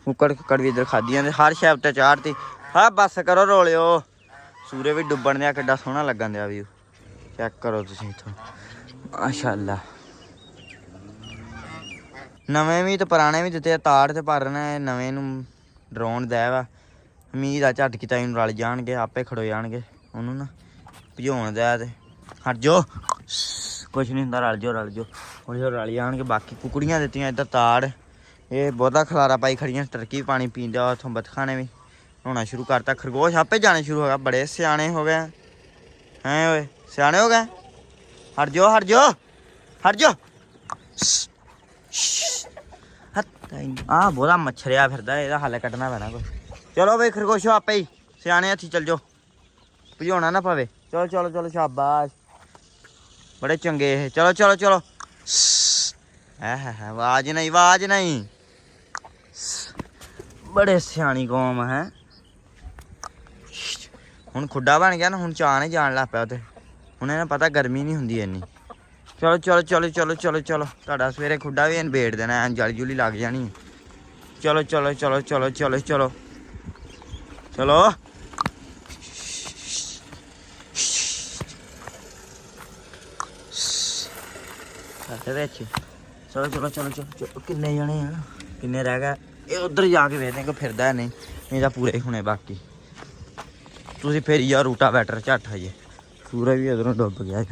ਕੁੱਕੜ ਵੀ ਇੱਧਰ ਖਾਧੀਆਂ, ਤੇ ਹਰ ਸ਼ੈਪ ਤੇ ਚਾੜਤੀ। ਹਾਂ ਬਸ ਕਰੋ ਰੋਲਿਓ, ਸੂਰਜ ਵੀ ਡੁੱਬਣ ਦਿਆ, ਕਿੱਡਾ ਸੋਹਣਾ ਲੱਗਣ ਦਿਆ ਵਿਊ, ਚੈੱਕ ਕਰੋ ਤੁਸੀਂ ਇੱਥੋਂ, ਮਾਸ਼ਾਅੱਲਾ। ਨਵੇਂ ਵੀ ਤੇ ਪੁਰਾਣੇ ਵੀ ਦਿੱਤੇ ਆ ਤਾੜ, ਤੇ ਪਰ ਨਾ ਨਵੇਂ ਨੂੰ ਡਰਾਉਣ ਦਾ ਵਾ, ਉਮੀਦ ਆ ਝੱਟ ਕੀਤਾ ਇਹਨੂੰ ਰਲ ਜਾਣਗੇ, ਆਪੇ ਖੜੋ ਜਾਣਗੇ ਉਹਨੂੰ ਨਾ ਭਜਾਉਣ ਦਾ। ਤੇ ਹਟ ਜਾਓ, ਕੁਛ ਨਹੀਂ ਹੁੰਦਾ, ਰਲ ਜਾਓ ਹੌਲੀ ਰਲ ਜਾਣਗੇ। ਬਾਕੀ ਕੁਕੜੀਆਂ ਦਿੱਤੀਆਂ ਇੱਧਰ ਤਾੜ, ਇਹ ਬਹੁਤਾ ਖਲਾਰਾ ਪਾਈ ਖੜੀਆਂ, ਟਰਕੀ ਪਾਣੀ ਪੀਂਦੇ ਆ ਉੱਥੋਂ, ਬੱਤਖਾਂ ਨੇ ਵੀ ਨਹਾਉਣਾ ਸ਼ੁਰੂ ਕਰਤਾ। ਖਰਗੋਸ਼ ਆਪੇ ਜਾਣੇ ਸ਼ੁਰੂ ਹੋ ਗਿਆ, ਬੜੇ ਸਿਆਣੇ ਹੋ ਗਏ ਹੈਂ ਓਏ, ਸਿਆਣੇ ਹੋ ਗਏ। ਹਟ ਜਾਓ ਆ ਬਹੁਤਾ ਮੱਛਰਿਆ ਫਿਰਦਾ, ਇਹਦਾ ਹੱਲ ਕੱਢਣਾ ਪੈਣਾ ਕੋਈ। ਚਲੋ ਬਈ ਖਰਗੋਸ਼ੋ ਆਪੇ ਹੀ ਸਿਆਣੇ ਹੱਥੀ ਚੱਲ ਜਾਓ, ਭਜਾਉਣਾ ਨਾ ਪਵੇ। ਚਲੋ ਸ਼ਾਬਾਸ਼, ਬੜੇ ਚੰਗੇ ਇਹ। ਚਲੋ ਆਵਾਜ਼ ਨਹੀਂ, ਬੜੇ ਸਿਆਣੀ ਕੌਮ ਹੈ। ਹੁਣ ਖੁੱਡਾ ਬਣ ਗਿਆ ਨਾ, ਹੁਣ ਚਾਹ ਨਹੀਂ ਜਾਣ ਲੱਗ ਪਿਆ ਉੱਥੇ, ਹੁਣ ਇਹਨਾਂ ਪਤਾ ਗਰਮੀ ਨਹੀਂ ਹੁੰਦੀ ਇੰਨੀ। ਚਲੋ ਤੁਹਾਡਾ ਸਵੇਰੇ ਖੁੱਡਾ ਵੀ ਨਿਬੇੜ ਦੇਣਾ, ਐਂ ਜਲੀ ਜੁਲੀ ਲੱਗ ਜਾਣੀ। ਚਲੋ ਸਾਡੇ ਵਿੱਚ ਚਲੋ ਕਿੰਨੇ ਜਣੇ ਆ, ਕਿੰਨੇ ਰਹਿ ਗਏ, ਇਹ ਉਧਰ ਜਾ ਕੇ ਵੇਖਦੇ ਕੋਈ ਫਿਰਦਾ ਨਹੀਂ ਤਾਂ ਪੂਰੇ ਹੀ ਹੋਣੇ। ਬਾਕੀ ਤੁਸੀਂ ਫੇਰੀ ਜਾ ਰੂਟਾਵੈਟਰ ਝੱਟ ਹਜੇ, ਸੂਰਜ ਵੀ ਉਧਰੋਂ ਡੁੱਬ ਗਿਆ।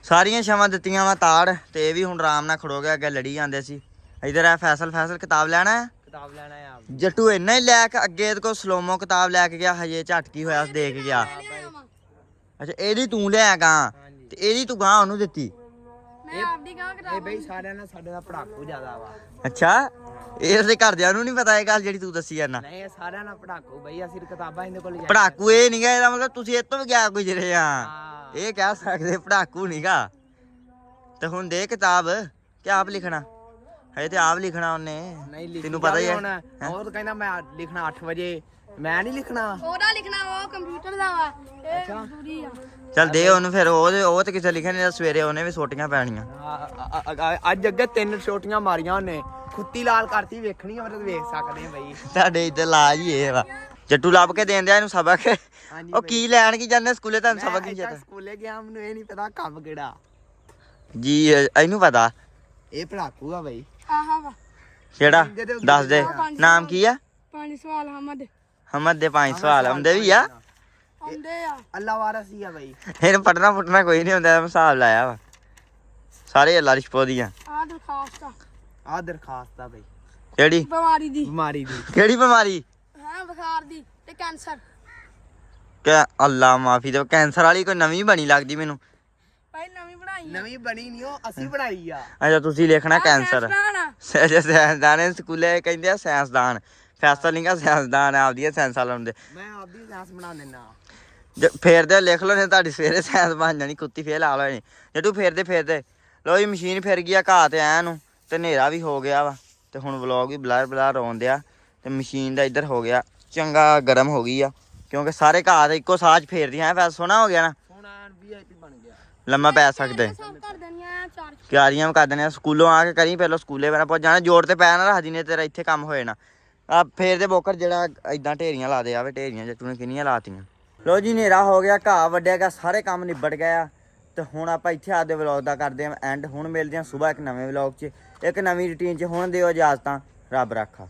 ਸਾਰੀਆਂ ਛਾਵਾਂ ਦਿੱਤੀਆਂ ਵਾ ਤਾੜ, ਤੇ ਇਹ ਵੀ ਹੁਣ ਆਰਾਮ ਨਾਲ ਖੜੋ ਗਿਆ, ਅੱਗੇ ਲੜੀ ਜਾਂਦੇ ਸੀ। ਇਧਰ ਆ ਫੈਸਲ ਕਿਤਾਬ ਲੈਣਾ ਆ ਜੱਟੂ, ਇੰਨਾ ਹੀ ਲੈ ਕੇ ਅੱਗੇ ਇਹਦੇ ਕੋਲ ਸਲੋਮੋ ਕਿਤਾਬ ਲੈ ਕੇ ਗਿਆ, ਹਜੇ ਝੱਟ ਕੀ ਹੋਇਆ ਦੇਖ ਗਿਆ। ਅੱਛਾ ਇਹਦੀ ਤੂੰ ਲਿਆਗਾ, ਤੇ ਇਹਦੀ ਤੂੰ ਗਾਂ ਉਹਨੂੰ ਦਿੱਤੀ। ਮੈਂ ਆਪਦੀ ਗਾਂ ਇਹ ਬਈ ਸਾਰਿਆਂ ਨਾਲ ਸਾਡੇ ਦਾ ਪੜਾਕੂ ਜ਼ਿਆਦਾ ਵਾ। ਅੱਛਾ ਇਹਦੇ ਘਰਦਿਆਂ ਨੂੰ ਨਹੀਂ ਪਤਾ ਇਹ ਗੱਲ ਜਿਹੜੀ ਤੂੰ ਦੱਸੀ ਜਾਂਦਾ? ਨਹੀਂ ਇਹ ਸਾਰਿਆਂ ਨਾਲ ਪੜਾਕੂ ਬਈ, ਅਸੀਂ ਕਿਤਾਬਾਂ ਇਹਦੇ ਕੋਲ ਪੜਾਕੂ ਇਹ ਨਹੀਂਗਾ, ਇਹਦਾ ਮਤਲਬ ਤੁਸੀਂ ਇਹ ਤੋਂ ਵੀ ਗਿਆ ਗੁਜਰੇ ਆ, ਇਹ ਕਹਿ ਸਕਦੇ ਪੜਾਕੂ ਨਹੀਂਗਾ। ਤੇ ਹੁਣ ਦੇ ਕਿਤਾਬ ਕਿ ਆਪ ਲਿਖਣਾ ਹੈ, ਤੇ ਆਪ ਲਿਖਣਾ ਉਹਨੇ, ਨਹੀਂ ਤੈਨੂੰ ਪਤਾ ਹੀ ਹੈ। ਉਹ ਤਾਂ ਕਹਿੰਦਾ ਮੈਂ ਲਿਖਣਾ 8 ਵਜੇ, ਮੈਂ ਨਹੀਂ ਲਿਖਣਾ, ਉਹਦਾ ਲਿਖਣਾ ਉਹ ਕੰਪਿਊਟਰ ਦਾ ਵਾ, ਇਹ ਜ਼ਰੂਰੀ ਆ। ਚੱਲ ਦੇ ਉਹਨੂੰ ਫਿਰ, ਉਹ ਤੇ ਕਿਸੇ ਲਿਖਣ ਨਹੀਂ, ਸਵੇਰੇ ਉਹਨੇ ਵੀ ਸੋਟੀਆਂ ਪੈਣੀਆਂ। ਅੱਜ ਅੱਗੇ 3 ਛੋਟੀਆਂ ਮਾਰੀਆਂ ਉਹਨੇ, ਖੁੱਤੀ ਲਾਲ ਕਰਤੀ, ਵੇਖਣੀ ਆ ਵੇਖ ਸਕਦੇ ਆ ਬਈ। ਤੁਹਾਡੇ ਇੱਧਰ ਲਾਜ ਹੀ ਇਹ ਵਾ, ਜੱਟੂ ਲੱਭ ਕੇ ਦੇਣ ਦਿਆ ਇਹਨੂੰ ਸਬਕ। ਉਹ ਕੀ ਲੈਣ ਕੀ ਜਾਂਦੇ ਸਕੂਲੇ, ਤੁਹਾਨੂੰ ਸਬਕ ਨਹੀਂ ਜਾਂਦਾ? ਸਕੂਲੇ ਗਿਆ, ਮੈਨੂੰ ਇਹ ਨਹੀਂ ਪਤਾ ਕੰਮ ਕਿਹੜਾ ਜੀ, ਇਹਨੂੰ ਪਤਾ ਇਹ ਪੜਾਕੂ ਆ ਬਈ। ਆਹਾ ਵਾ ਕਿਹੜਾ ਦੱਸ ਦੇ, ਨਾਮ ਕੀ ਆ? 5 ਸਵਾਲ ਹਮਦ ਦੇ 5 ਸਵਾਲ ਆਉਂਦੇ ਵੀ ਆ, ਆਉਂਦੇ ਆ। ਅੱਲਾ ਵਾਰਸ ਹੀ ਆ ਬਈ। ਇਹਨੂੰ ਪੜਨਾ ਪੁੱਟਣਾ ਕੋਈ ਨਹੀਂ ਹੁੰਦਾ, ਹਿਸਾਬ ਲਾਇਆ ਵਾ ਸਾਰੇ ਅੱਲਾ ਰਿਸ਼ਪੋ ਦੀਆਂ। ਆ ਦਰਖਾਸਤ ਆ ਬਈ। ਕਿਹੜੀ ਬਿਮਾਰੀ ਦੀ? ਕਿਹੜੀ ਬਿਮਾਰੀ? ਹਾਂ ਬੁਖਾਰ ਦੀ ਤੇ ਕੈਂਸਰ। ਕਿ ਅੱਲਾ ਮਾਫੀ ਦੇ, ਕੈਂਸਰ ਵਾਲੀ ਕੋਈ ਨਵੀਂ ਬਣੀ ਲੱਗਦੀ ਮੈਨੂੰ। ਭਾਈ ਨਵੀਂ ਬਣੀ ਨਹੀਂ, ਉਹ ਅਸੀਂ ਬਣਾਈ ਆ। ਅੱਛਾ ਤੁਸੀਂ ਲਿਖਣਾ ਕੈਂਸਰ। ਅੱਛਾ ਸਾਇੰਸਦਾਨ ਸਕੂਲੇ ਕਹਿੰਦੇ ਆ ਸਾਇੰਸਦਾਨ, ਫੈਸਲ ਨਹੀਂਗਾ ਸਾਇੰਸਦਾਨ, ਆਪਦੀਆਂ ਸਾਇੰਸਾਂ ਲਾਉਂਦੇ। ਮੈਂ ਆਪਦੀ ਸਾਇੰਸ ਬਣਾ ਦਿੰਦਾ। ਫੇਰ ਦੇ ਲਿਖ ਲਓ, ਨੇ ਤੁਹਾਡੀ ਸਵੇਰੇ ਸਾਇੰਸ ਬਣ ਜਾਣੀ, ਕੁੱਤੀ ਫੇਰ ਲਾ ਲਓ। ਜੱਟੂ ਫੇਰਦੇ ਲੋ ਜੀ, ਮਸ਼ੀਨ ਫਿਰ ਗਈ ਆ ਘਾਹ ਤੇ ਐ ਨੂੰ, ਤੇ ਹਨੇਰਾ ਵੀ ਹੋ ਗਿਆ ਵਾ, ਤੇ ਹੁਣ ਵਲੌਗ ਵੀ ਬਲਰ ਆਉਣ ਦਿਆ, ਤੇ ਮਸ਼ੀਨ ਦਾ ਇੱਧਰ ਹੋ ਗਿਆ ਚੰਗਾ ਗਰਮ ਹੋ ਗਈ ਆ, ਕਿਉਂਕਿ ਸਾਰੇ ਘਾਹ ਤੇ ਇੱਕੋ ਸਾਹ 'ਚ ਫੇਰਦੀਆਂ। ਵੈਸੇ ਸੋਹਣਾ ਹੋ ਗਿਆ ਨਾ, VIP ਬਣ ਗਿਆ, ਲੰਮਾ ਪੈ ਸਕਦੇ। ਕਿਆਰੀਆਂ ਕਰ ਦਿੰਦੇ ਆ, ਸਕੂਲੋਂ ਆ ਕੇ ਕਰੀ, ਪਹਿਲਾਂ ਸਕੂਲੇ ਮੇਰਾ ਪਹੁੰਚ ਜਾਣਾ, ਜੋੜ ਤੇ ਪੈ ਨਾ ਰੱਖਦੀ ਨੇ, ਤੇਰਾ ਇੱਥੇ ਕੰਮ ਹੋਏ ਨਾ। ਆ ਫੇਰ ਦੇ ਬੋਕਰ ਜਿਹੜਾ ਏਦਾਂ ਢੇਰੀਆਂ ਲਾ ਦੇ, ਆਵੇ ਢੇਰੀਆਂ ਜੱਟੂ ਨੇ ਕਿੰਨੀਆਂ ਲਾਤੀਆਂ। ਲੋ ਜੀ ਹਨੇਰਾ ਹੋ ਗਿਆ, ਘਾਹ ਵੱਢਿਆ ਗਿਆ, ਸਾਰੇ ਕੰਮ ਨਿਬੜ ਗਏ ਆ, ਤੇ ਹੁਣ ਆਪਾਂ ਇੱਥੇ ਆਪਦੇ ਵਲੌਗ ਦਾ ਕਰਦੇ ਆ ਐਂਡ। ਹੁਣ ਮਿਲਦੇ ਆ ਸਵੇਰ ਇੱਕ ਨਵੇਂ ਵਲੌਗ 'ਚ, ਇੱਕ ਨਵੀਂ ਰੂਟੀਨ 'ਚ। ਹੁਣ ਦਿਓ ਇਜਾਜ਼ਤਾਂ, ਰੱਬ ਰਾਖਾ।